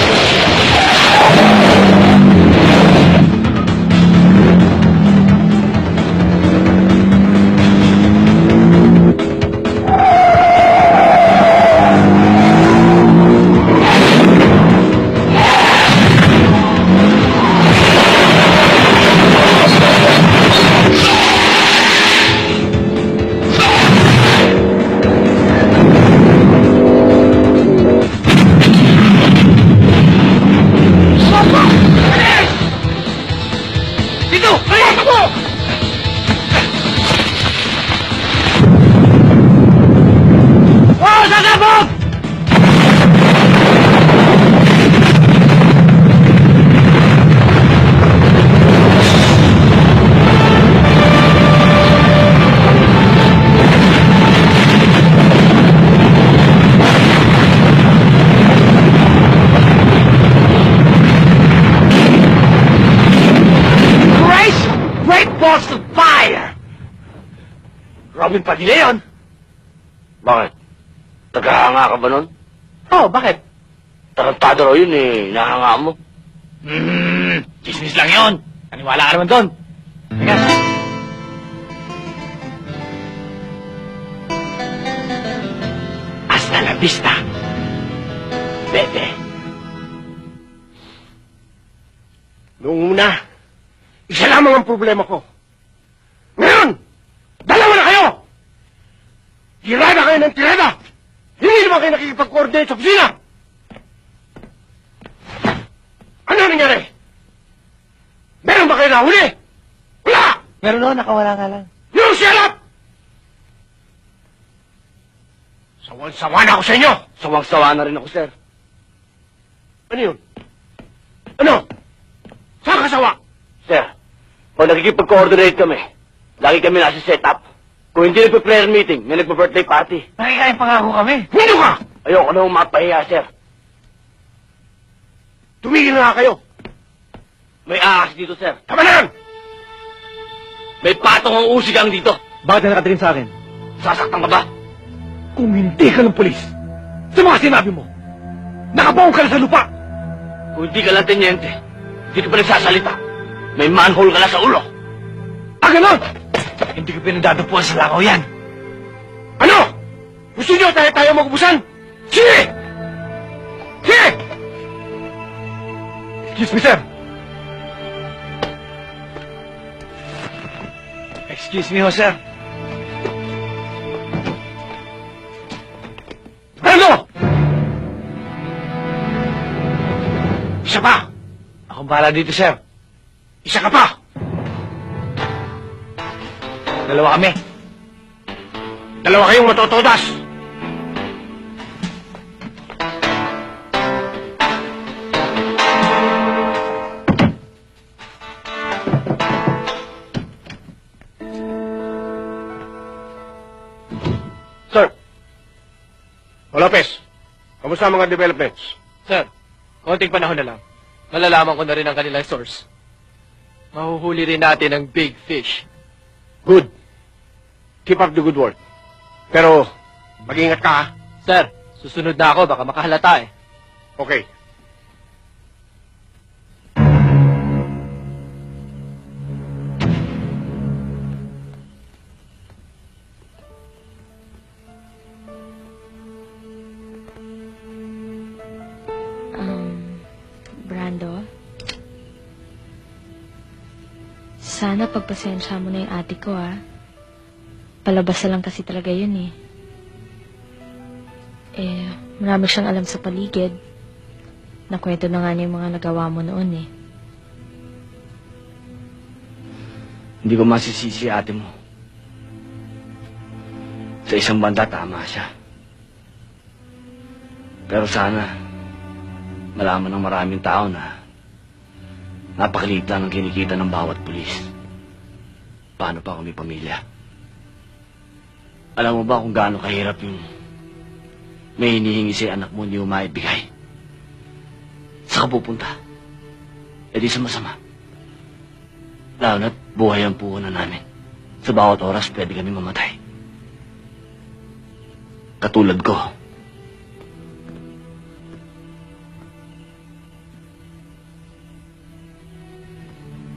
Dito! Ayun! Ako! Oh! Sasabog! Great balls of fire! Robin Padilla yun. Bakit? Tagahanga ka ba nun? Oh, bakit? Tarantado raw yun eh. Nahanga mo. Chismis lang yun. Naniwala ka naman doon. Teka. Hasta la vista, bebe. Noong una, isa lamang ang problema ko. Ngayon, dalawa na kayo! Tirada kayo ng tirada! Hindi naman kayo nakikipag-coordinate sa kusina! Ano nangyari? Meron ba kayo nahuli? Wala! Meron noon, nakawala nga lang. Yung shut up! Sawan-sawa na ako sa inyo! Sawang-sawa na rin ako, sir. Ano yun? Ano? Saan ka sawa? Sir, pag nakikipag-coordinate kami, lagi kami nasa setup. Kung hindi nagpa-prayer meeting, may nagpa-birthday party. Nakikain pangako kami. Hindi ka! Ayoko na mapahiya, sir. Tumigil na nga kayo! May ahas dito, sir. Tama na yan! May patong ang usigang dito. Bakit na nakatingin sa akin? Sasaktan ka ba? Kung hindi ka ng polis, sa mga sinabi mo, nakabaong ka na sa lupa! Kung hindi ka lang tenyente, hindi ka pa nagsasalita. May manhole ka na sa ulo. Ah, ganon! Hindi ko pinagdadapuan sa langaw yan. Ano? Gusto niyo tayo magubusan? Sige! Sige! Excuse me, sir. Excuse me, ho, sir. Ano? Isa pa! Akong bahala dito, sir. Isa ka pa! Dalawa kami. Dalawa kayong matotodas! Sir. O Lopez, kamusta ang mga developments? Sir, konting panahon na lang. Malalaman ko na rin ang kanilang source. Mahuhuli rin natin ang big fish. Good. Keep up the good work. Pero, mag-ingat ka ha. Sir, susunod na ako. Baka makahalata eh. Okay. Sana pagpasensya mo na yung ate ko, ah. Palabas na lang kasi talaga yun, eh. Marami siyang alam sa paligid. Nakwento na nga niya yung mga nagawa mo noon, eh. Hindi ko masisisi ate mo. Sa isang banda, tama siya. Pero sana, malaman ng maraming tao na napakaliit lang ang kinikita ng bawat pulis. Paano pa kung may pamilya? Alam mo ba kung gaano kahirap yung may hinihingi sa'yo anak mo hindi mo maibigay? Saan ka pupunta? E di sa masama. Lalo na't buhay ang puhunan namin. Sa bawat oras pwede kami mamatay. Katulad ko.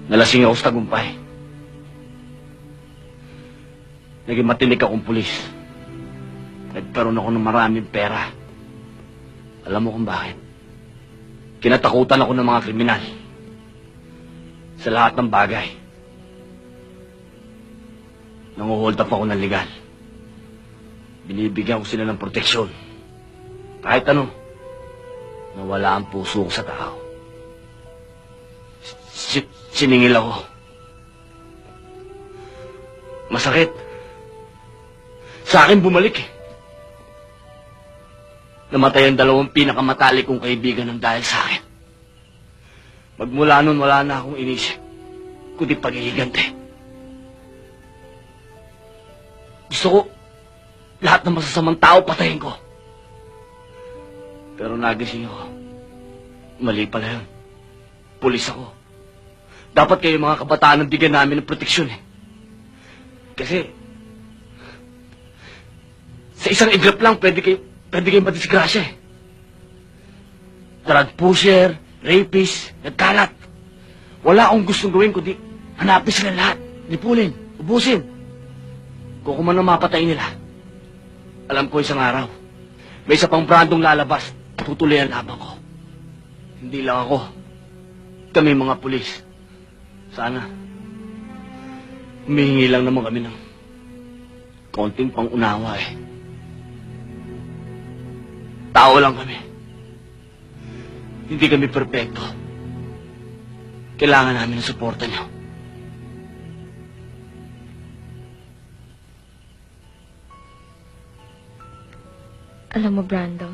Nalasing ako sa tagumpay. Naging matinik akong pulis. Nagkaroon ako ng maraming pera. Alam mo kung bakit? Kinatakutan ako ng mga kriminal. Sa lahat ng bagay. Nanguhold up ako ng legal. Binibigyan ko sila ng proteksyon. Kahit ano. Nawala ang puso ko sa tao. Siningil ako. Masakit. Sa akin bumalik eh. Namatay ang dalawang pinakamatalik kong kaibigan ng dahil sa akin. Magmula nun wala na akong inisip, kundi paghihiganti. Gusto ko lahat ng masasamang tao patayin ko. Pero nagising ako. Mali pala yun. Pulis ako. Dapat kayo mga kabataan ang bigyan namin ng proteksyon eh. Kasi sa isang iglap lang pwede kayo madisgrasya eh. Drug pusher, rapist, nagkalat. Wala akong gustong gawin kundi hanapin sila lahat, lipulin, ubusin. Kung man ang mapatay nila, alam ko isang araw, may isa pang brandong lalabas, tutuloy ang laban ko. Hindi lang ako, kami mga pulis. Sana, humihingi lang naman kami ng konting pangunawa eh. Tao lang kami. Hindi kami perpekto. Kailangan namin ng suporta niyo. Alam mo, Brando,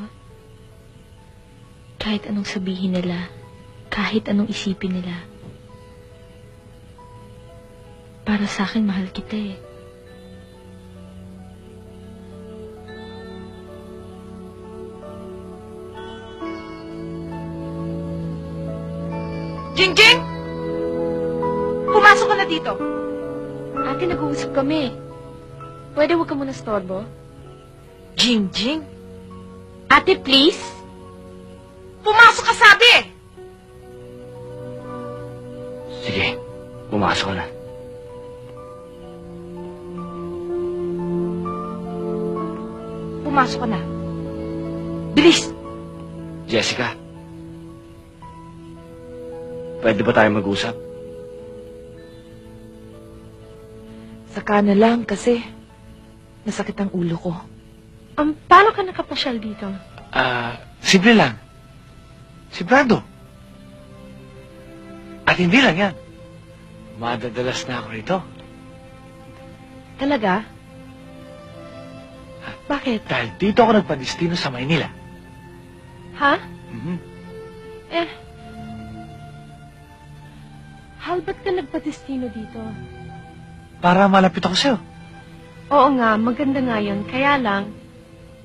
kahit anong sabihin nila, kahit anong isipin nila, para sa akin, mahal kita eh. Jingjing! Pumasok ka na dito. Ate, nag-uusap kami. Pwede huwag ka muna storbo? Jingjing? Ate, please? Pumasok ka sabi! Sige, pumasok ka na. Pumasok ka na. Bilis! Jessica, pwede ba tayo mag-usap? Saka na lang kasi masakit ang ulo ko. Paano ka nakapasyal dito? Simple lang. Si Brando. At hindi lang yan. Madadalas na ako rito. Talaga? Bakit? Dahil dito ako nagpadestino sa Maynila. Ha? Mhm. Hal, ba't ka nagpatestino dito? Para malapit ako sa'yo. Oo nga, maganda nga yun. Kaya lang,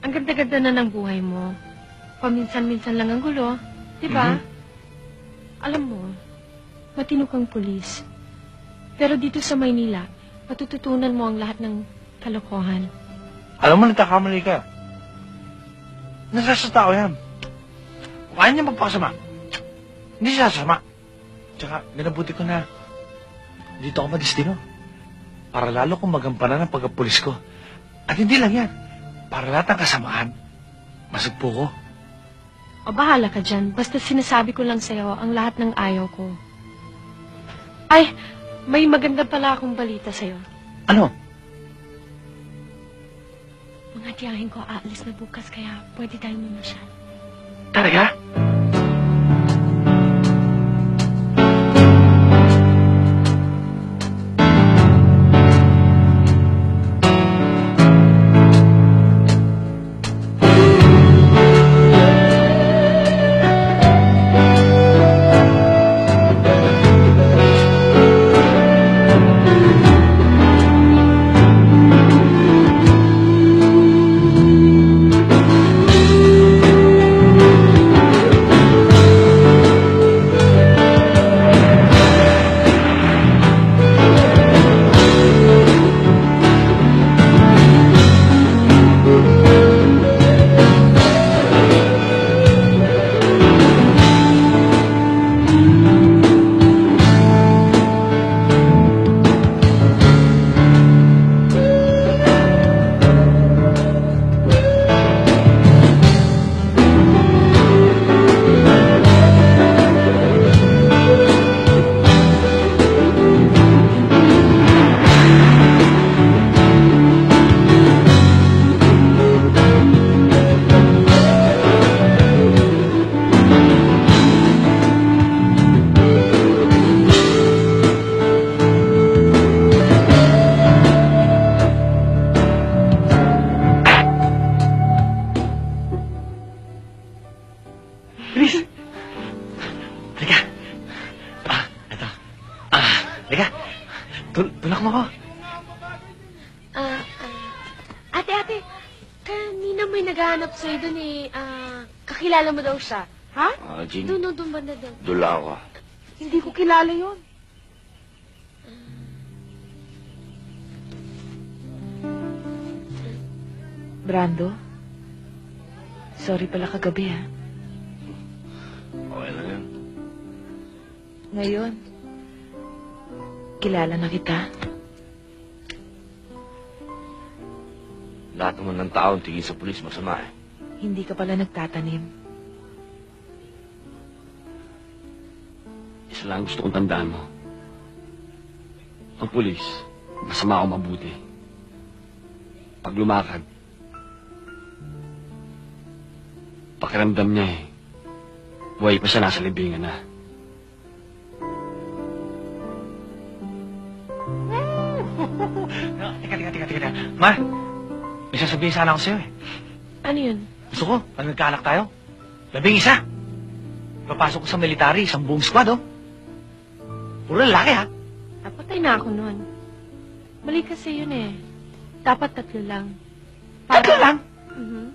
ang ganda-ganda na ng buhay mo. Paminsan-minsan lang ang gulo. Diba? Alam mo, matino kang pulis. Pero dito sa Maynila, matututunan mo ang lahat ng kalokohan. Alam mo, nagkakamali ka. Nasa sa tao yan. Kung ayaw niya magpakasama, hindi siya sasama. Tsaka, minabuti ko na dito ako madestino. Para lalo kong magampanan ang pagkapulis ko. At hindi lang yan. Para lahat ng kasamaan, masugpo ko. O bahala ka dyan. Basta sinasabi ko lang sa'yo ang lahat ng ayaw ko. Ay, May maganda pala akong balita sa'yo. Ano? Mga tiyahin ko aalis na bukas kaya pwede tayong mamasyal. Talaga? Bilis! Halika! Ito. Halika! Tulak mo ko. Ate, kanina may naghahanap sa'yo dun eh. Kakilala mo daw siya. Ha? Jean, Doon banda doon. dula ako. Hindi ko kilala yon. Brando? Sorry pala kagabi, ha? Okay lang yan. Ngayon, kilala na kita. Lahat naman ng tao tingin sa pulis masama eh. Hindi ka pala nagtatanim. Isa lang gusto kong tandaan mo. Ang pulis, masama o mabuti. Pag lumakad, pakiramdam niya eh. Buhay pa siya, nasa libingan na. Teka. Ma, may sasabihin sana ako sa'yo eh. Ano yun? Gusto ko, pag nagkaanak tayo, 11. Papasok ko sa military, isang buong squad, oh. Puro lalaki, ha? Napatay na ako noon. Mali kasi yun eh. Dapat 3 lang. Tatlo lang? Mhm.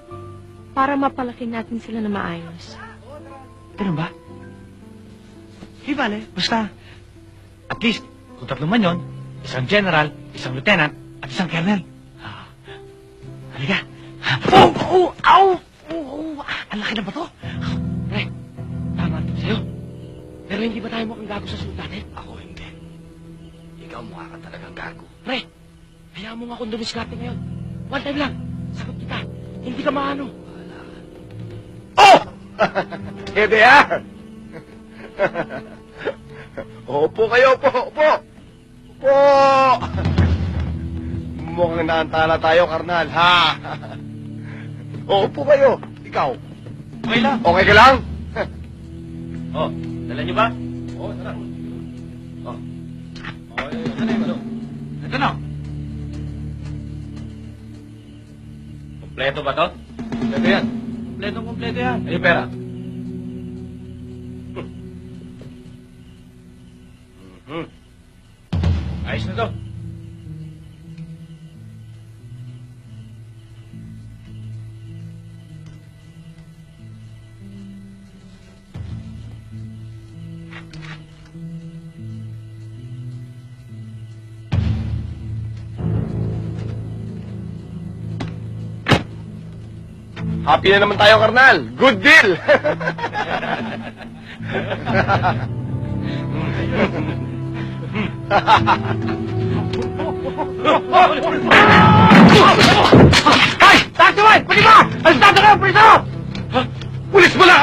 Para mapalaki natin sila na maayos. Ganun ba? Di bale, basta. At least, kung 3 man yun, isang general, isang lieutenant, at isang colonel. Halika. Ow! Ang laki na ba to? Pre, tama ito sa'yo. Pero hindi ba tayo mukhang gago sa suit natin? Ako hindi. Ikaw mukha ka talagang gago. Pre, hayaan mo nga akong dumiskarte ngayon. One time lang. Sagot kita. Hindi ka maano. Oh! Here they are! Opo kayo, opo! Opo! Mukhang naantala tayo, Karnal, ha? Opo kayo. Ikaw, Okay lang. okay ka lang? Oh, dala niyo ba? Oo, tara. Oh. Ano yung ano? Ito na. Kompleto ba to? Kompleto yan. Kompleto yan. Ay, yung pera. Ayos na to. Happy na naman tayo, Karnal. Good deal! Ay! Taas naman! Pwede ba? Alistada kayo, pulis ako! Pulis mo na!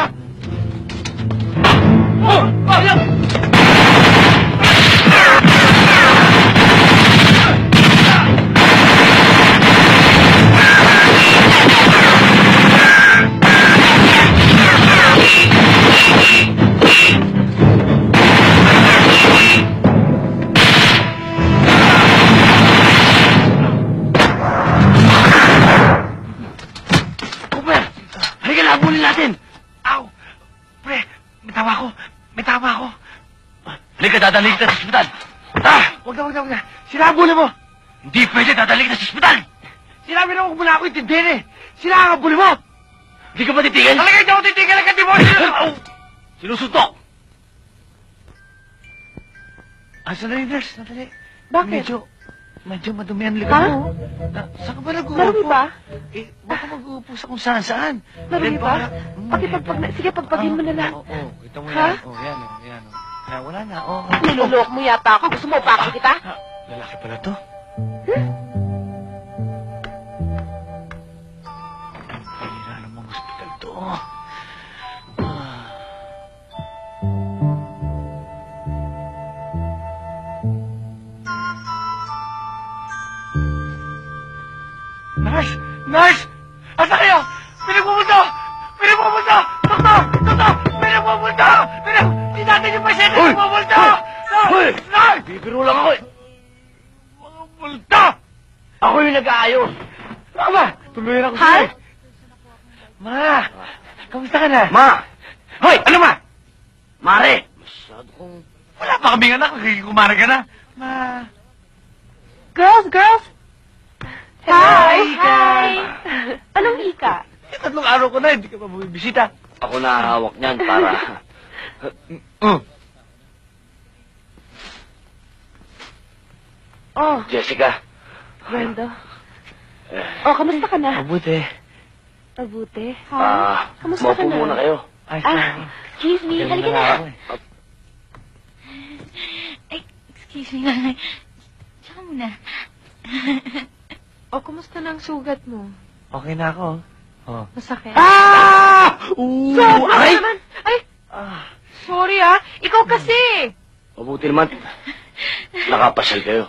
Oh! Halika na, habulin natin! Aw! Pre, may tama ako. May tama ako. Halika, dadalhin kita sa ospital! Ah! Wag na. Sinabuli mo! Hindi pwede, dadalhin kita sa ospital! Sinabi na huwag mo na ako intindihin eh. Sinakabuli mo! Hindi ka ba titigil? Talaga hindi ako titigil agad, di mo! Sinusuntok! Sandali, nurse, sandali. Bakit? Medyo madumi ang likod Ha? mo. Saan ka ba nag-uupo? Marami ba? Eh, baka mag-uupo sa kung saan-saan. Marami Then ba? para- Sige, pagpagin mo na lang. Oo, ito mo Ha? yan. Yan. Wala na, oo. Nilolok mo yata ako. Gusto mo pa kita? Lalaki pala to. Pahira namang hospital to. Nurse! Nurse! Asa kayo? Pinagpupunta! Doktor! Di natin yung pasyente pinagpupunta! Hoy! Nurse! Bibiro lang ako eh! Mga multa! Ako yung nag-aayos! Ma! Tuluyan ako sa'yo. Ma! Kamusta ka na? Ma! Hoy! Ano ma? Mare! Masyado kong... Wala pa kaming anak. Nakikikumara ka na. Ma! Girls! Hi! Anong hika? Tatlong araw ko na, hindi ka pa bumibisita. Ako na hawak niyan para... Oh, Jessica. Brenda. Oh, kamusta ka na? Mabuti. Mabuti. Kamusta ka na? Muna kayo. Ay, Excuse me, halika na. eh. Ay, excuse me lang. Tsaka muna. Oh, kumusta na ang sugat mo? Okay na ako. Oh. Masakit? Sobra Ay! naman! Ay! Sorry ikaw kasi! Mabuti naman. Nakapasyal kayo.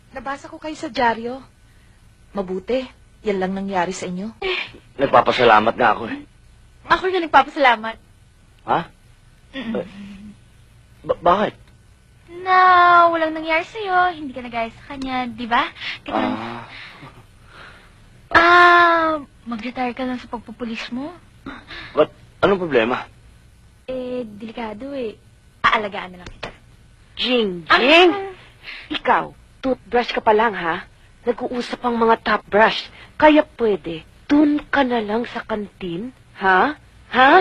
Nabasa ko kayo sa dyaryo. Mabuti. Yan lang nangyari sa inyo. Nagpapasalamat nga ako eh. Ako na nagpapasalamat Ha? Bakit? na walang nangyari sa'yo. Hindi ka nagaya sa kanya, di ba? Mag-retire ka lang sa pagpupulis mo. Ba't? Anong problema? Delikado eh. Aalagaan na lang kita. Jing! Ah, Ikaw, toothbrush ka pa lang, ha? Nag-uusap ang mga top brush. Kaya pwede, dun ka na lang sa kantin, ha? Ha?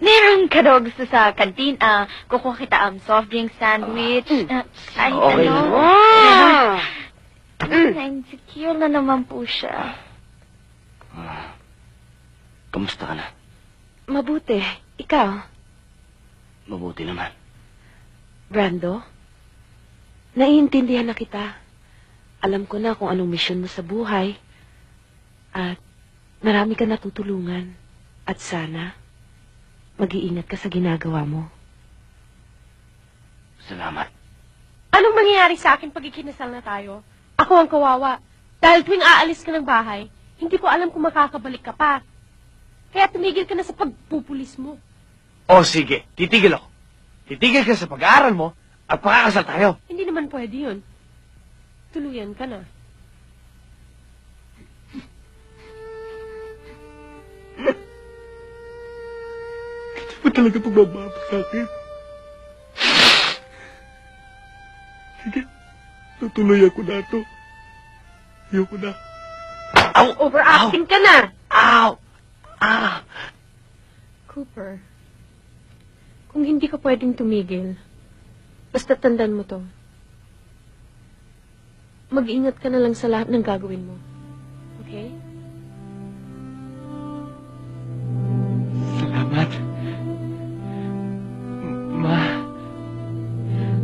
Meron ka daw gusto sa kantin. Kukuha kita soft drink sandwich. Kahit Okay ano. lang. Na-insecure na naman po siya. Kamusta ka na? Mabuti. Ikaw, Mabuti naman. Brando? Naiintindihan na kita. Alam ko na kung anong misyon mo sa buhay. At marami ka natutulungan. At sana, mag-iingat ka sa ginagawa mo. Salamat. Anong mangyayari sa akin pag ikinasal na tayo? Ako ang kawawa. Dahil tuwing aalis ka ng bahay, hindi ko alam kung makakabalik ka pa. Kaya tumigil ka na sa pagpupulis mo. Oh, sige. Titigil ako. Titigil ka sa pag-aaral mo at pakakasal tayo. Hindi naman pwede yun. Tuluyan ka na. Hindi mo talaga pagmamahal sa akin. Sige, tutuloy ako na ito. Ayoko na. Overacting ka na! Ow! Cooper, kung hindi ka pwedeng tumigil, basta tandaan mo to. Mag-ingat ka na lang sa lahat ng gagawin mo. Okay? Salamat. Ma.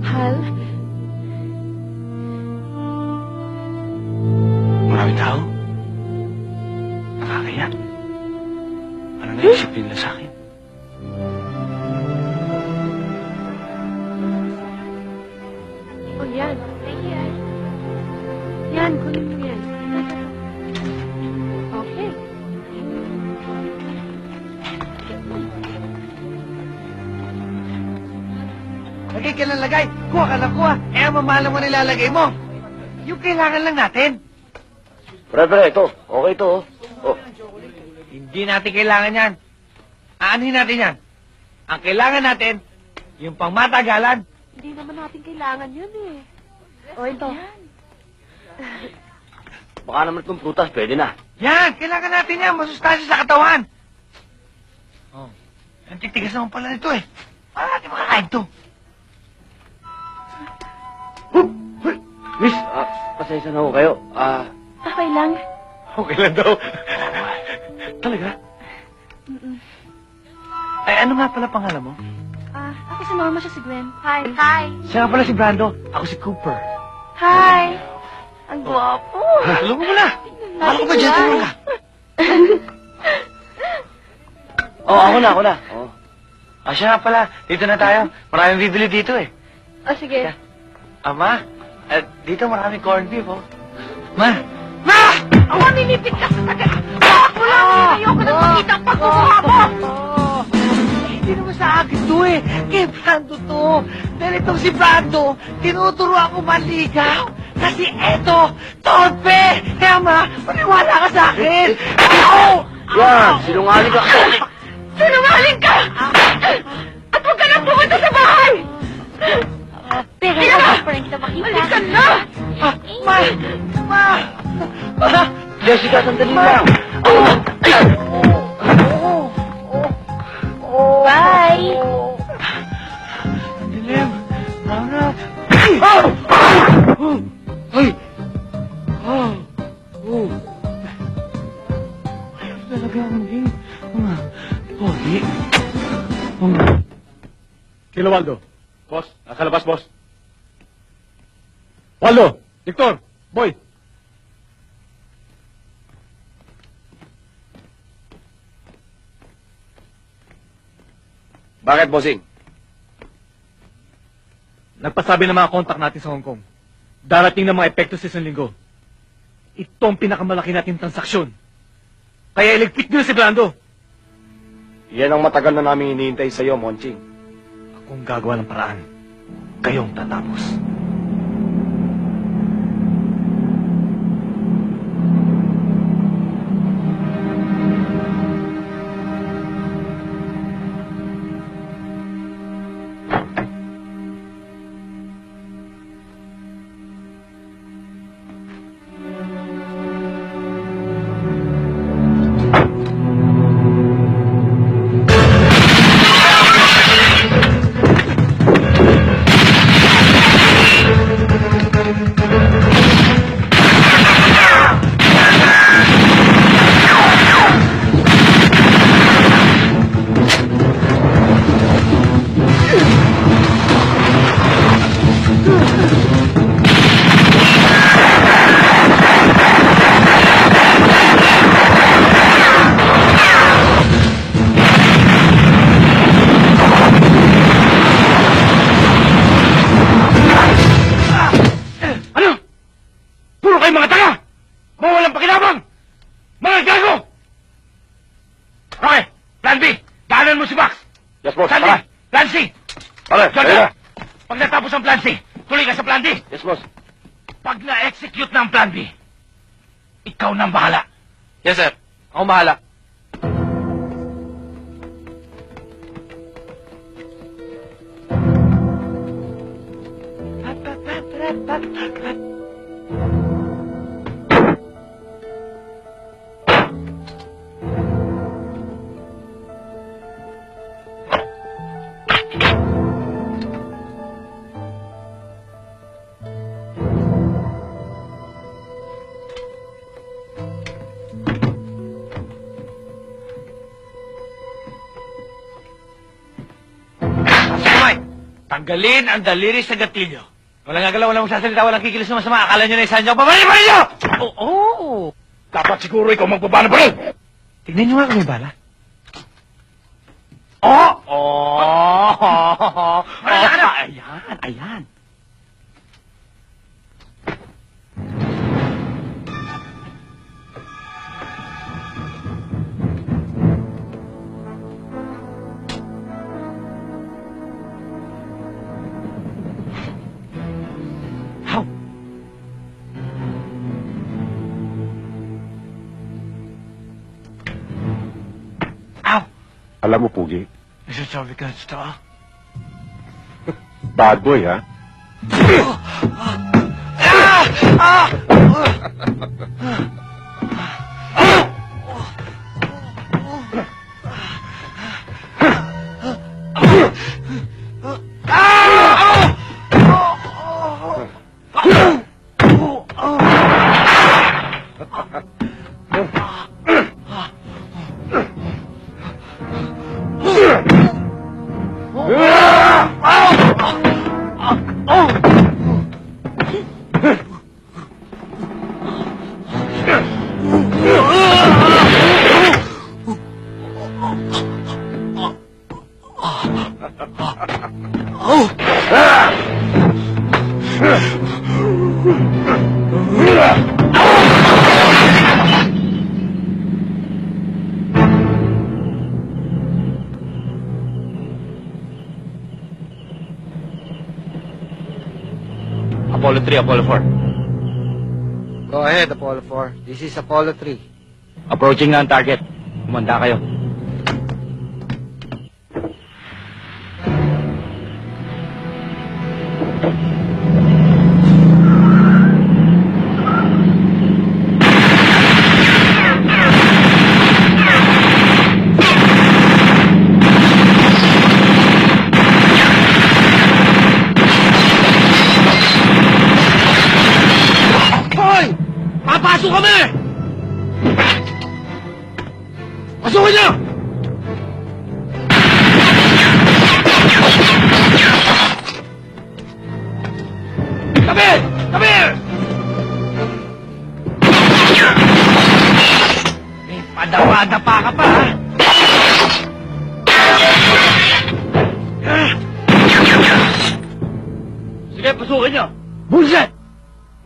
Hal, Maraming tao. Nakakaya. Ano naisip nila sa akin? oh yan. Yan, kunin mo yan. Okay. Lagay ka lang lagay. Kuha ka lang kuha. Eh, ang mamahal mo nilalagay mo. Yung kailangan lang natin. Pre, ito. Okay ito, oh. Oh. Hindi natin kailangan yan. Aanhin natin yan. Ang kailangan natin, yung pangmatagalan. Hindi naman natin kailangan yun eh. O ito. Baka naman itong prutas, pwede na. Yan, kailangan natin yan. Masustansya sa katawan. Oh. Ang titigas naman pala nito eh. Paano natin makakain to? Miss, pasensya na ho kayo. Okay lang. Okay lang daw. Talaga? Ay, ano nga pala pangalan mo? Ako si Norma, siya si Gwen. Hi. Hi. Siya nga pala si Brando. Ako si Cooper. Hi. Ang gwapo. Tulungan mo na. Ako ba dyan? Tulungan ka. Ako na. Oh. Siya nga pala. Dito na tayo. Maraming bibili dito eh. Sige. Ma, dito maraming corned beef oh. Ma! Ako ninipit ka sa taga! Bakit mo lang! Ayoko na makita ang pagmumukha mo! Hindi naman sa akin to eh. Kay Brando to. Dahil itong si Brando, tinuturo ako manligaw. Kasi eto, torpe! Kaya ma, maniwala ka sa akin! Yan, sinungaling ka. Sinungaling ka! At huwag ka nang pumunta sa bahay! Pero Kaya wala pa rin kita makita. Balikan na! Ma! Jessica, sandali lang. Bye! Dilim! Ronald! Ay! Talaga ang maging pogi. Sino Waldo? Boss, nasa labas, boss. Waldo! Victor! Boy! Bakit, bossing? Nagpasabi ng mga kontak natin sa Hong Kong. Darating na mga epekto sa isang linggo. Ito ang pinakamalaki natin transaksyon. Kaya iligpit nyo si Brando. Yan ang matagal na namin hinihintay sa'yo, Monching. Akong gagawa ng paraan. Kayong tatapos. Yes, boss. Sandy! Tara. Plan C! Pare, John, ayun na. pag natapos ang Plan C, tuloy ka sa Plan D. Yes, boss. Pag na-execute na ang Plan B, ikaw nang bahala. Yes, sir. Ako bahala. Tanggalin ang daliri sa gatilyo. Walang gagalaw, walang magsasalita, walang kikilos na masama. Akala nyo na isan nyo. Pabalik pa ninyo! Oo! Dapat siguro ikaw magbabala pa rin. Tignan nyo nga kung may bala. Ayan. Alam mo, Pugi, Nagsasabi ka sa tao. bad boy, ha? Apollo 3, Apollo 4. Go ahead, Apollo 4. This is Apollo 3. Approaching na ang target. Kumanda kayo. Hoy! Papasok kami! Pasukin niyo! Tabi! Tabi! May padapa-dapa ka pa, ha? Sige, pasukin niyo! Bullshit!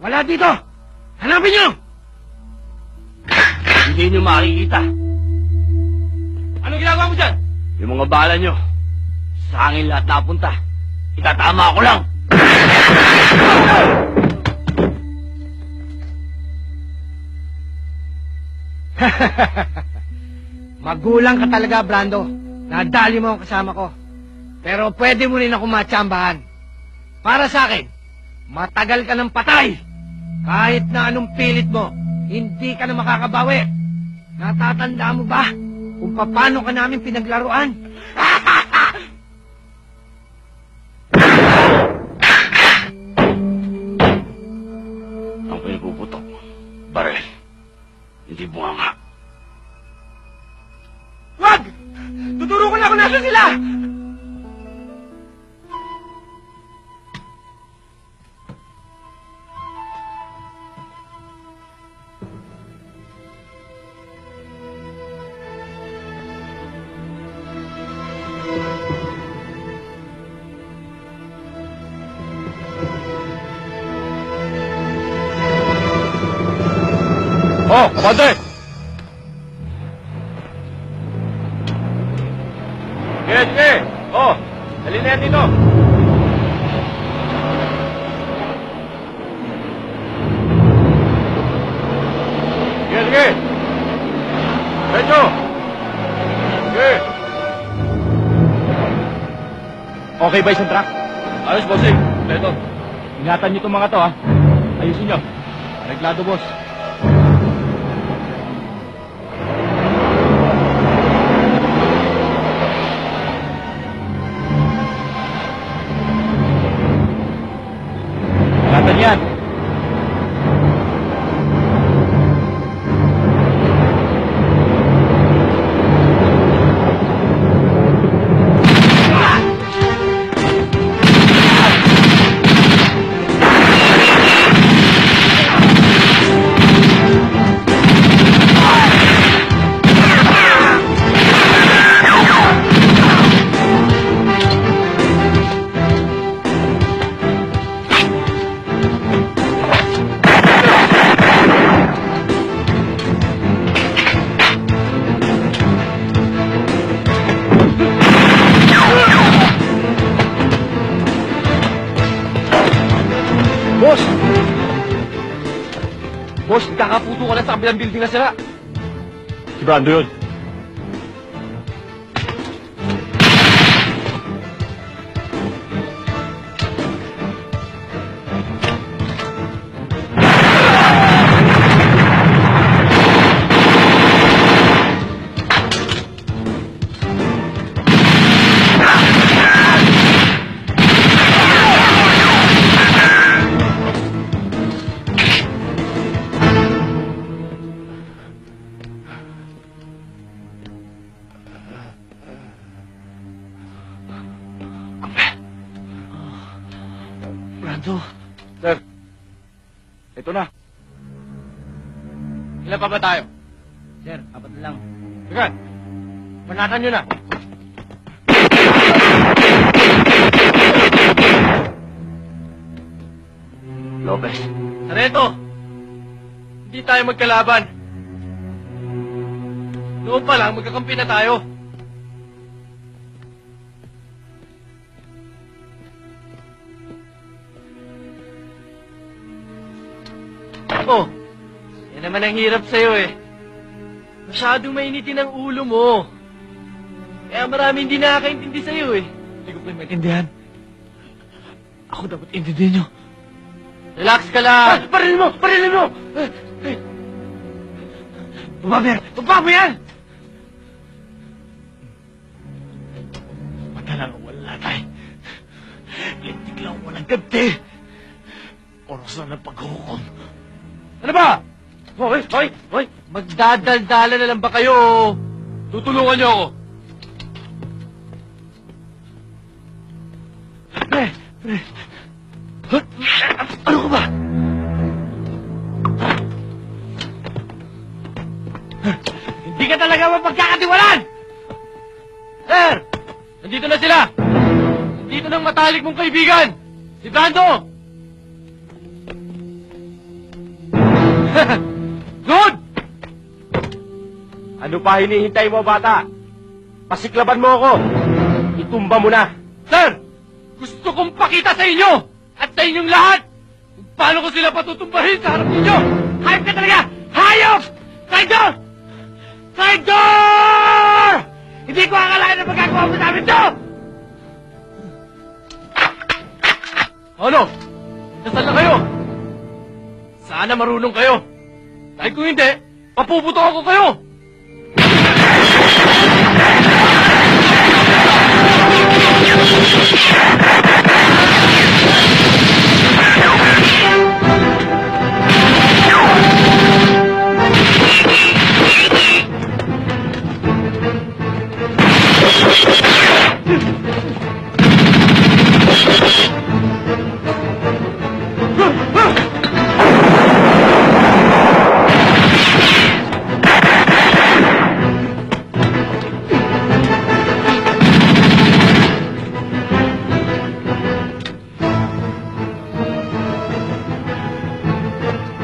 Wala dito! Hanapin niyo! Hindi niyo makikita. Ano ginagawa mo dyan? Yung mga bala niyo, sa hangin lahat napunta. Itatama ako lang! Magulang ka talaga, Brando. Nadali mo ang kasama ko. Pero pwede mo rin ako matsambahan. Para sa akin, matagal ka ng patay. Kahit na anong pilit mo, hindi ka na makakabawi. Natatanda mo ba kung paano ka namin pinaglaruan? Ang pinapuputok, barel. Hindi bunganga. Wag! Tuturo ko na kung nasa sila! Oh, kabante! Sige, sige! Oh, dali na yan dito! Sige, sige! Medyo! Sige! Okay ba isang truck? Ayos, bossing. Kompleto. Ingatan niyo itong mga to, ha? Ayusin niyo. Reglado, boss. Ingatan yan. Boss! Boss, nagkakaputo ka na sa kabilang building na sila. Si Brando yun. Brando. Sir, ito na. Ilan pa ba tayo? Sir, apat na lang. Sige, manatan nyo na. Lopez, Sareto! Hindi tayo magkalaban. Noon pa lang, magkakampi na tayo. Oh, yan naman ang hirap sa'yo eh. Masyadong mainitin ang ulo mo. Kaya marami hindi nakakaintindi sa'yo eh. Hindi ko kayo maintindihan. Ako dapat intindihin nyo. Relax ka lang. Parilin mo! Parilin mo! Bumaba yan! Bumaba yan! Madalang wala tayo. Lintik lang walang ganti. Oras na ng paghukom. Ano ba? Hoy! Magdadaldala na lang ba kayo? Tutulungan niyo ako. Pre! Ano ka ba? Hindi ka talaga mapagkakatiwalaan! Sir! Nandito na sila! Nandito ng matalik mong kaibigan! Si Brando! Good! Ano pa hinihintay mo, bata? Pasiklaban mo ako! Itumba mo na! Sir! Gusto kong pakita sa inyo at sa inyong lahat kung paano ko sila patutumbahin sa harap ninyo! Hayop ka talaga! Hayop! Traidor! Traidor! Hindi ko akalain na magagawa mo namin to! Ano? Dasal na kayo! Sana marunong kayo! Dahil kung hindi, papuputok ako kayo!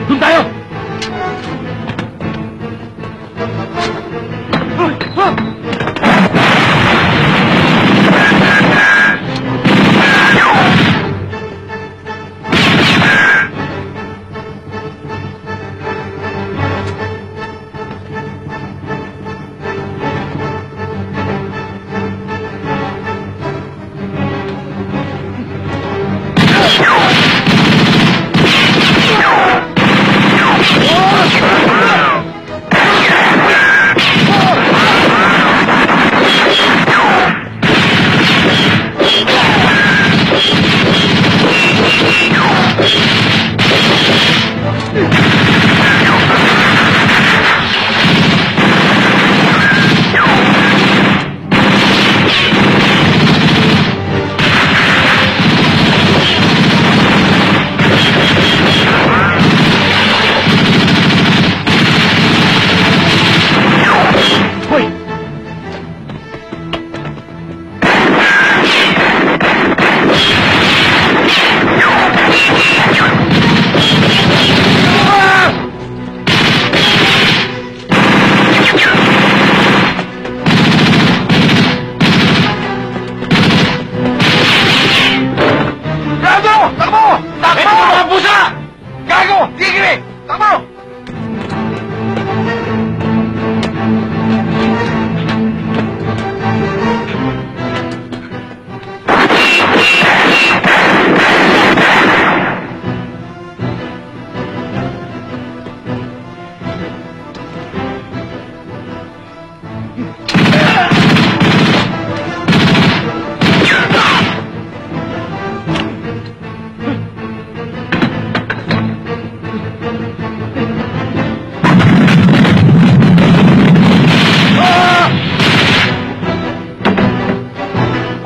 Doon tayo!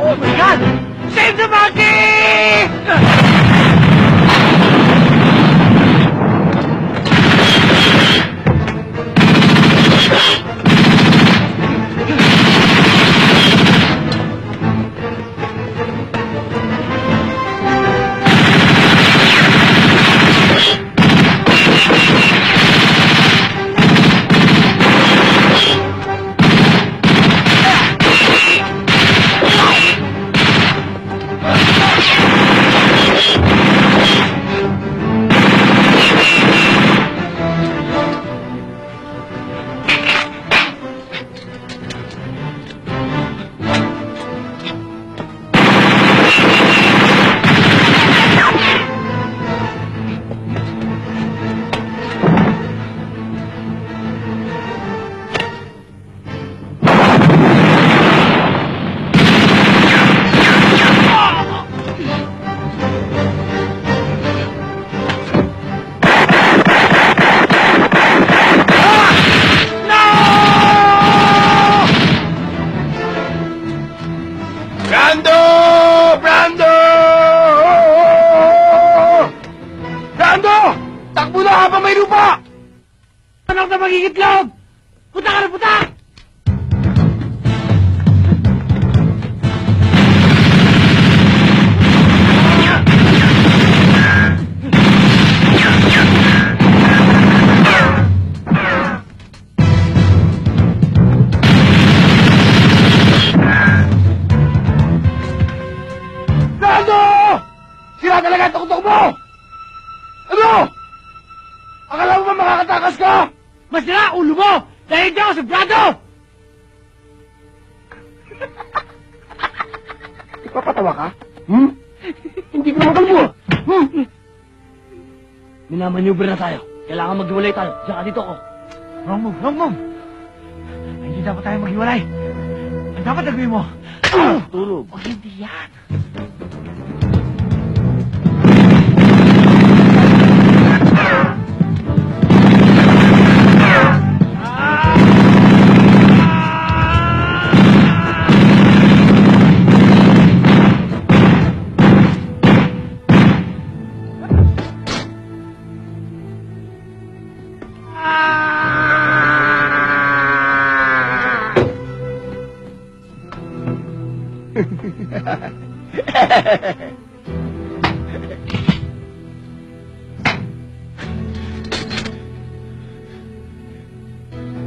Oh my God! Save the monkey! mo! Masira ulo mo! Dahil hindi ako sobrado! Ipapatawa ka? Hindi ko naman kalbo. Minamaneuver na tayo. Kailangan maghiwalay tayo. Diyan ka dito ko. Wrong move, wrong move! Hindi dapat tayo maghiwalay. Ang dapat gagawin mo, Tulog. o hindi yan.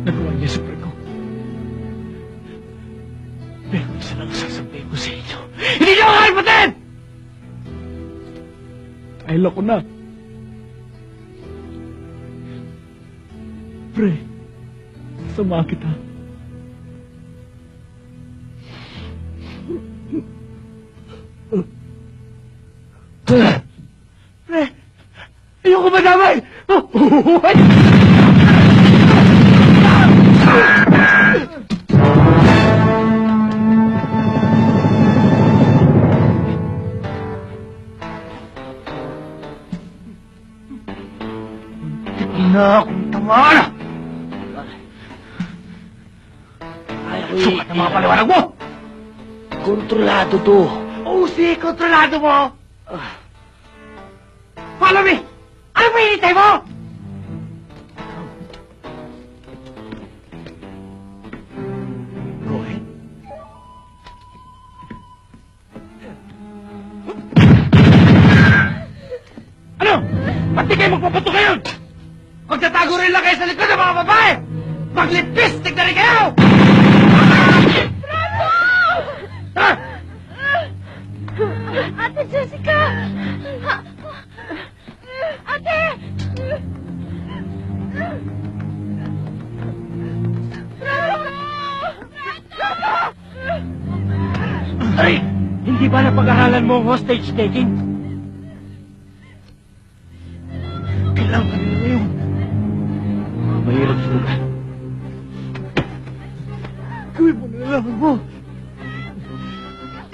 Nagawa niya sa ko. Pero isa lang ang sasabihin ko sa inyo. Hindi niyo ako kalimutin! Ay, loko na. Pre, sama kita. Pre, ayoko madamay! Na akong tamaan! Sukat ang mga paliwanag mo! Kontrolado to. Usi, kontrolado mo! Follow me! Ano ba hinintay mo? Go ahead. Ano? Ba't di kayo magpapato ngayon? Magtatago rin lang kayo sa likod ng mga babae! Maglipstick na rin kayo! Ha? Ate Jessica! Ate! Ay! Hindi ba napag-aralan mo ang hostage taking? Kailangan ka nila ngayon. Mahirap sugat. Gawin mo na lang mo.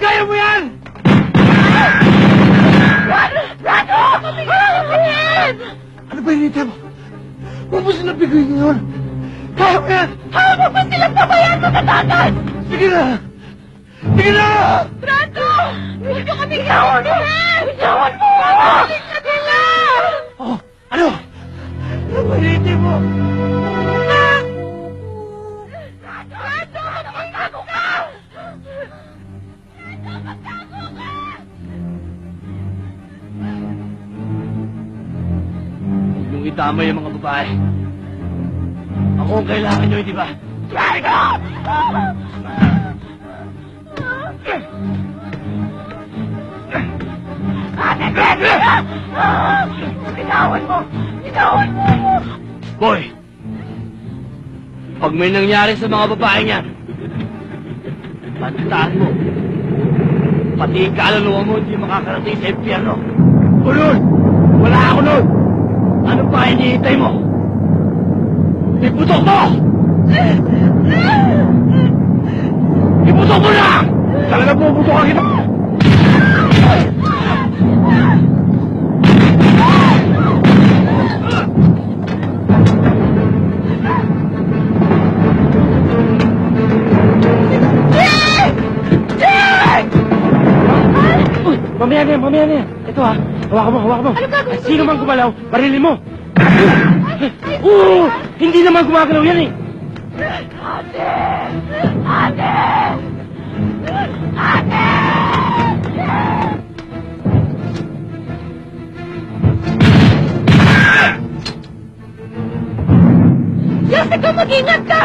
Kaya mo yan! Rado! Kapatid! Ano ba hinintay mo? Huwag mo silang bigay ngayon. Kaya mo yan! Huwag mo silang pabayaan matatatas! Sige na! Sige na! Rado! Huwag ka kami gawin! Bitawan mo! Balik ka nila! Oh, ano? Ano ba hinintay mo? Rado! Magtago ka! Huwag niyong itama yung mga babae. Ako ang kailangan niyo, di ba? Rado! Ate Jessica! Bitawan mo! Bitawan mo! Boy! Pag may nangyari sa mga babae niyan, tandaan mo, pati yung kaluluwa mo hindi makakarating sa impyerno. O nun! Wala ako nun! Ano pa hinihintay mo? Iputok mo! Iputok mo na! Talaga puputokan kita! Mamaya na yan. Ito ha, hawakan mo. Ano gagawin ko? Sino man gumalaw, barilin mo. Oo, hindi naman gumagalaw yan eh. Ate! Ate! Ate! Jessica, mag-ingat ka!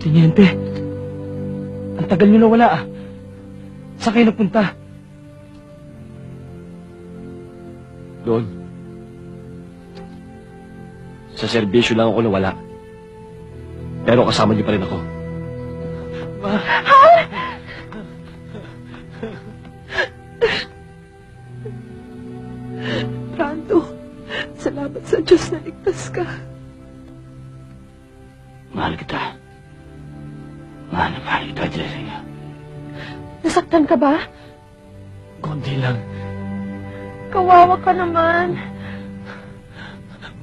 Tiniente, ang tagal nyo na wala ah. Saan kayo nagpunta? Doon. Sa serbisyo lang ako nawala. Pero kasama niyo pa rin ako. Brando, salamat sa Diyos na ligtas ka. Mahal kita. Mahal na mahal kita, Jessica. Nasaktan ka ba? Konti lang. Kawawa ka naman.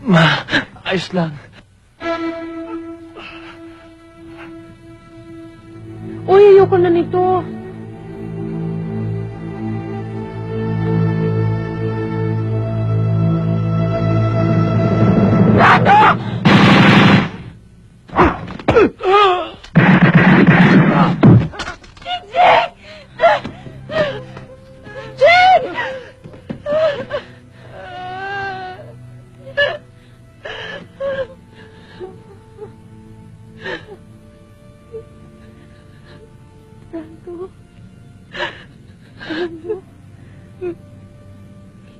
Ma, ayos lang. Uy, ayoko na nito.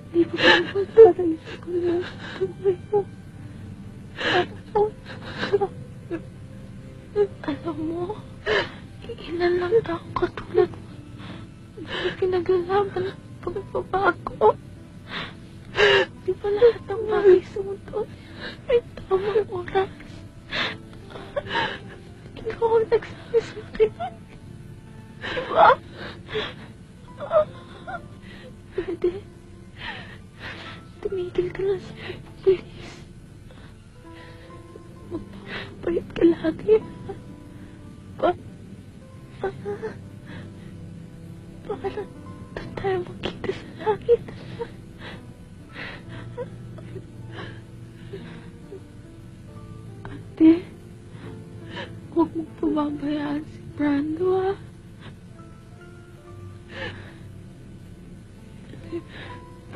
Hindi ko magpapatalis ko lang tuloy mo. Alam mo, ilan lang taong katulad mo. Hindi pinagalaban ng pagbabago. Di ba lahat ng bagay sa mundo may tamang oras? Ikaw ang nagsabi sa akin. Di ba? Pwede. Tumigil ka lang sa pagpupulis. Magpapapayat ka lagi. Para doon tayo magkita sa langit. Ate, huwag mong pababayaan si Brando, ha?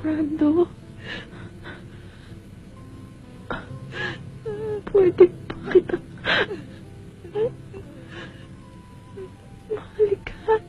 Brando, pwede ba kita mahalikan?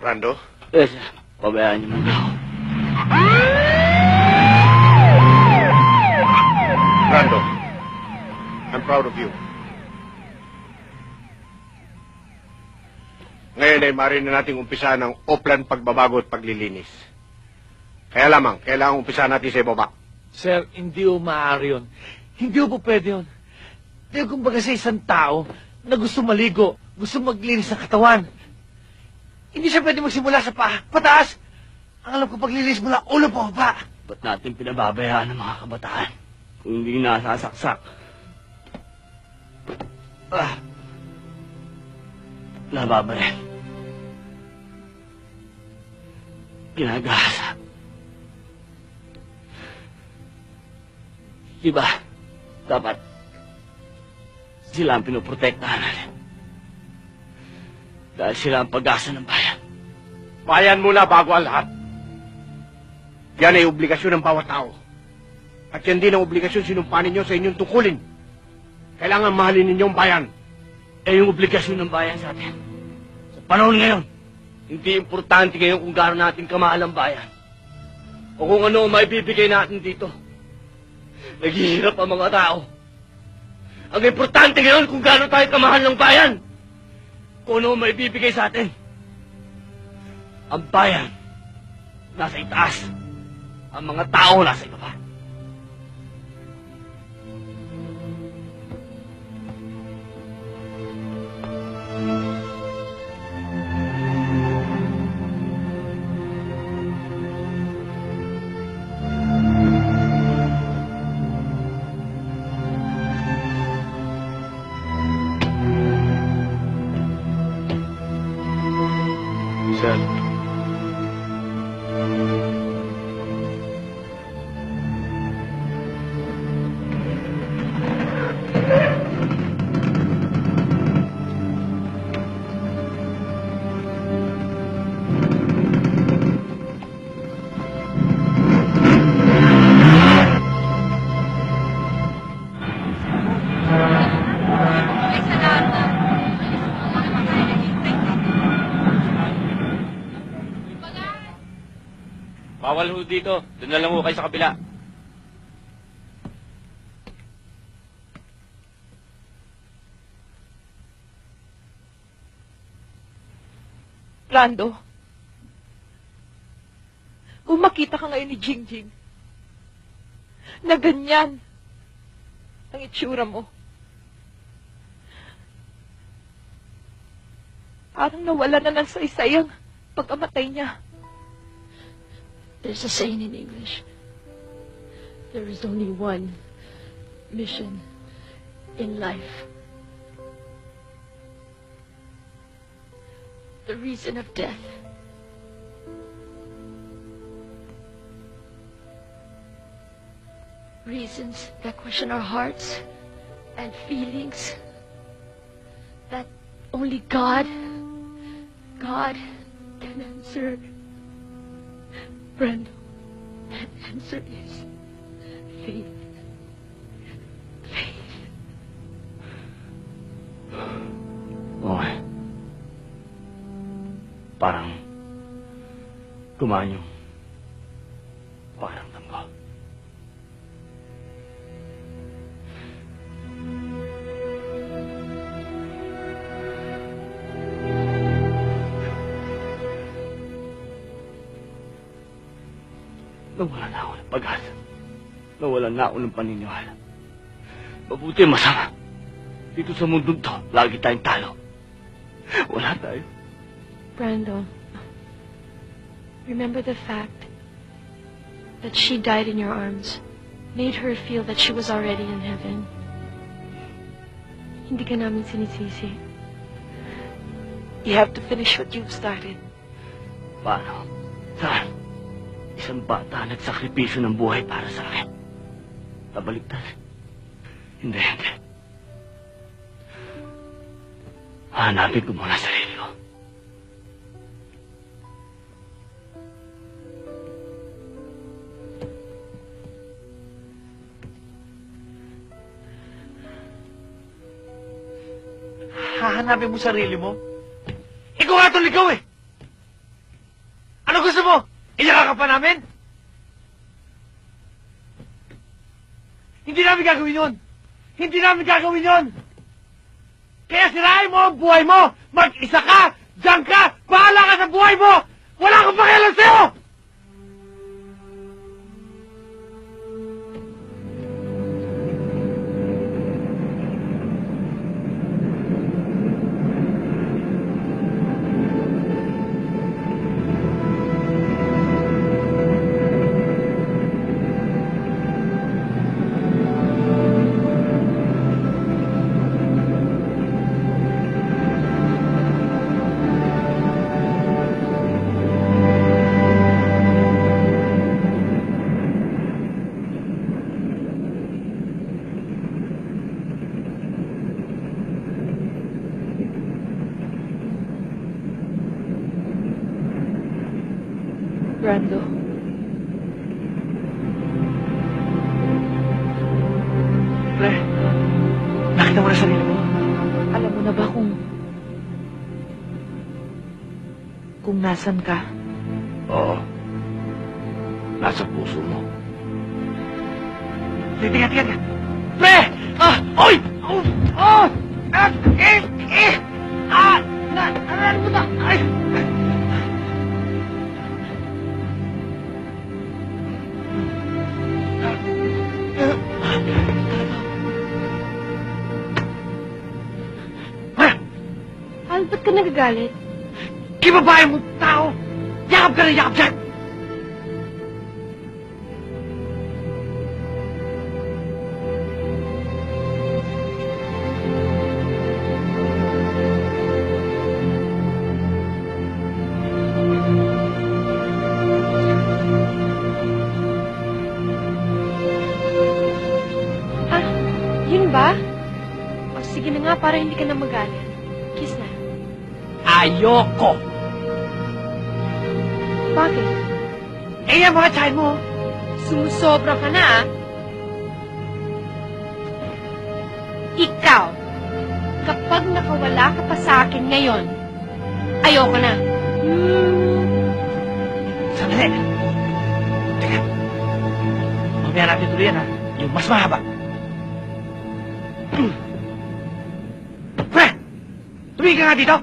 Brando? Yes, pabayaan niyo muna ako. Brando, I'm proud of you. Ngayon ay maaari na nating umpisa ng offline pagbabago at paglilinis. Kaya lamang, kailangan umpisa natin sa ibaba. Sir, hindi ho maaari yun. Hindi ho po pwede yun. Dahil kumbaga sa isang tao na gusto maligo, gusto maglinis ng katawan. Hindi siya pwede magsimula sa pataas. Ang alam ko paglinis mula ulo pa baba. Ba't natin pinababayaan ng mga kabataan kung hindi nasasaksak? Nababaril. Ginagasa. Diba, dapat sila ang pinoprotektahan natin. Dahil sila ang pag-asa ng bayan. Bayan muna bago ang lahat. Yan ay obligasyon ng bawat tao. At yan din ang obligasyon sinumpanin nyo sa inyong tungkulin. Kailangan mahalin ninyo ang bayan. Eh yung obligasyon ng bayan sa atin. Sa panahon ngayon, hindi importante ngayon kung gaano natin kamahal ang bayan. O kung ano ang maibibigay natin dito. Naghihirap ang mga tao. Ang importante ngayon kung gaano tayo kamahal ng bayan. Kung ano ang maibibigay sa atin. Ang bayan, nasa itaas. Ang mga tao nasa ibaba. Sir. Bawal ho dito. Doon na lang ho kayo sa kabila. Brando, kung makita ka ngayon ni Jingjing, na ganyan ang itsura mo, parang nawala na ng saysayang pagkamatay niya. There's a saying in English. There is only one mission in life. The reason of death. Reasons that question our hearts and feelings that only God can answer. Brando, that answer is faith. Faith. Okay. Parang gumaan yung pakiramdam ko. Nawala na ako ng pag-asa. Nawala na ako ng paniniwala. Mabuti masama. Dito sa mundong to, lagi tayong talo. Wala tayo. Brando, remember the fact that she died in your arms made her feel that she was already in heaven. Hindi ka namin sinisisi. You have to finish what you've started. Paano? Saan? Isang bata nagsakripisyo ng buhay para sa akin. Nabaliktad. Hindi. Hanapin ko muna sarili ko. Hahanapin mo sarili mo? Ikaw nga itong ligaw eh! Ano gusto mo? Iyak ka pa namin? Hindi namin gagawin yun! Hindi namin gagawin yun! Kaya sirain mo ang buhay mo! Mag-isa ka! Diyan ka! Bahala ka sa buhay mo! Wala akong pakialam sa'yo! Brando. Pre, nakita mo na sarili mo? Alam mo na ba kung nasan ka? Oo. Nasa puso mo. Tiga. Pre! Oy! Aran mo na! Ay! Al, ba't ka nagagalit? Kibabae mo tao! Yakap ka na yakap dyan! Ah, yun ba? O, sige na nga, para hindi ka na magalit. Kiss na. Ayoko! Bakit? Eh, yan mga tiyan mo! Sumusobra ka na, ah. Ikaw, kapag nakawala ka pa sa akin ngayon, ayoko na. Sandali! Teka. Mamaya natin tuloy yan, ha? Yung mas mahaba. Pre! Tumingin ka nga dito!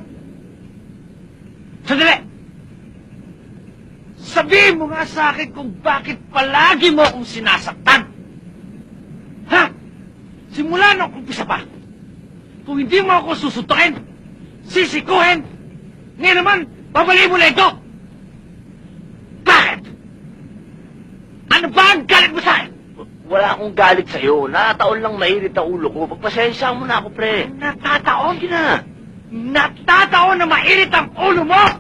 Sandali! Sabihin mo nga sa akin kung bakit palagi mo akong sinasaktan! Ha? Simula nung umpisa pa, kung hindi mo ako susuntukin, sisikuhin, ngayon naman, babaliin mo na ito! Bakit? Ano ba ang galit mo sa akin? Wala akong galit sa'yo. Nakataon lang mainit ang ulo ko. Pagpasensya mo na ako, pre. Natataon? Sige na. Natataon na mainit ang ulo mo!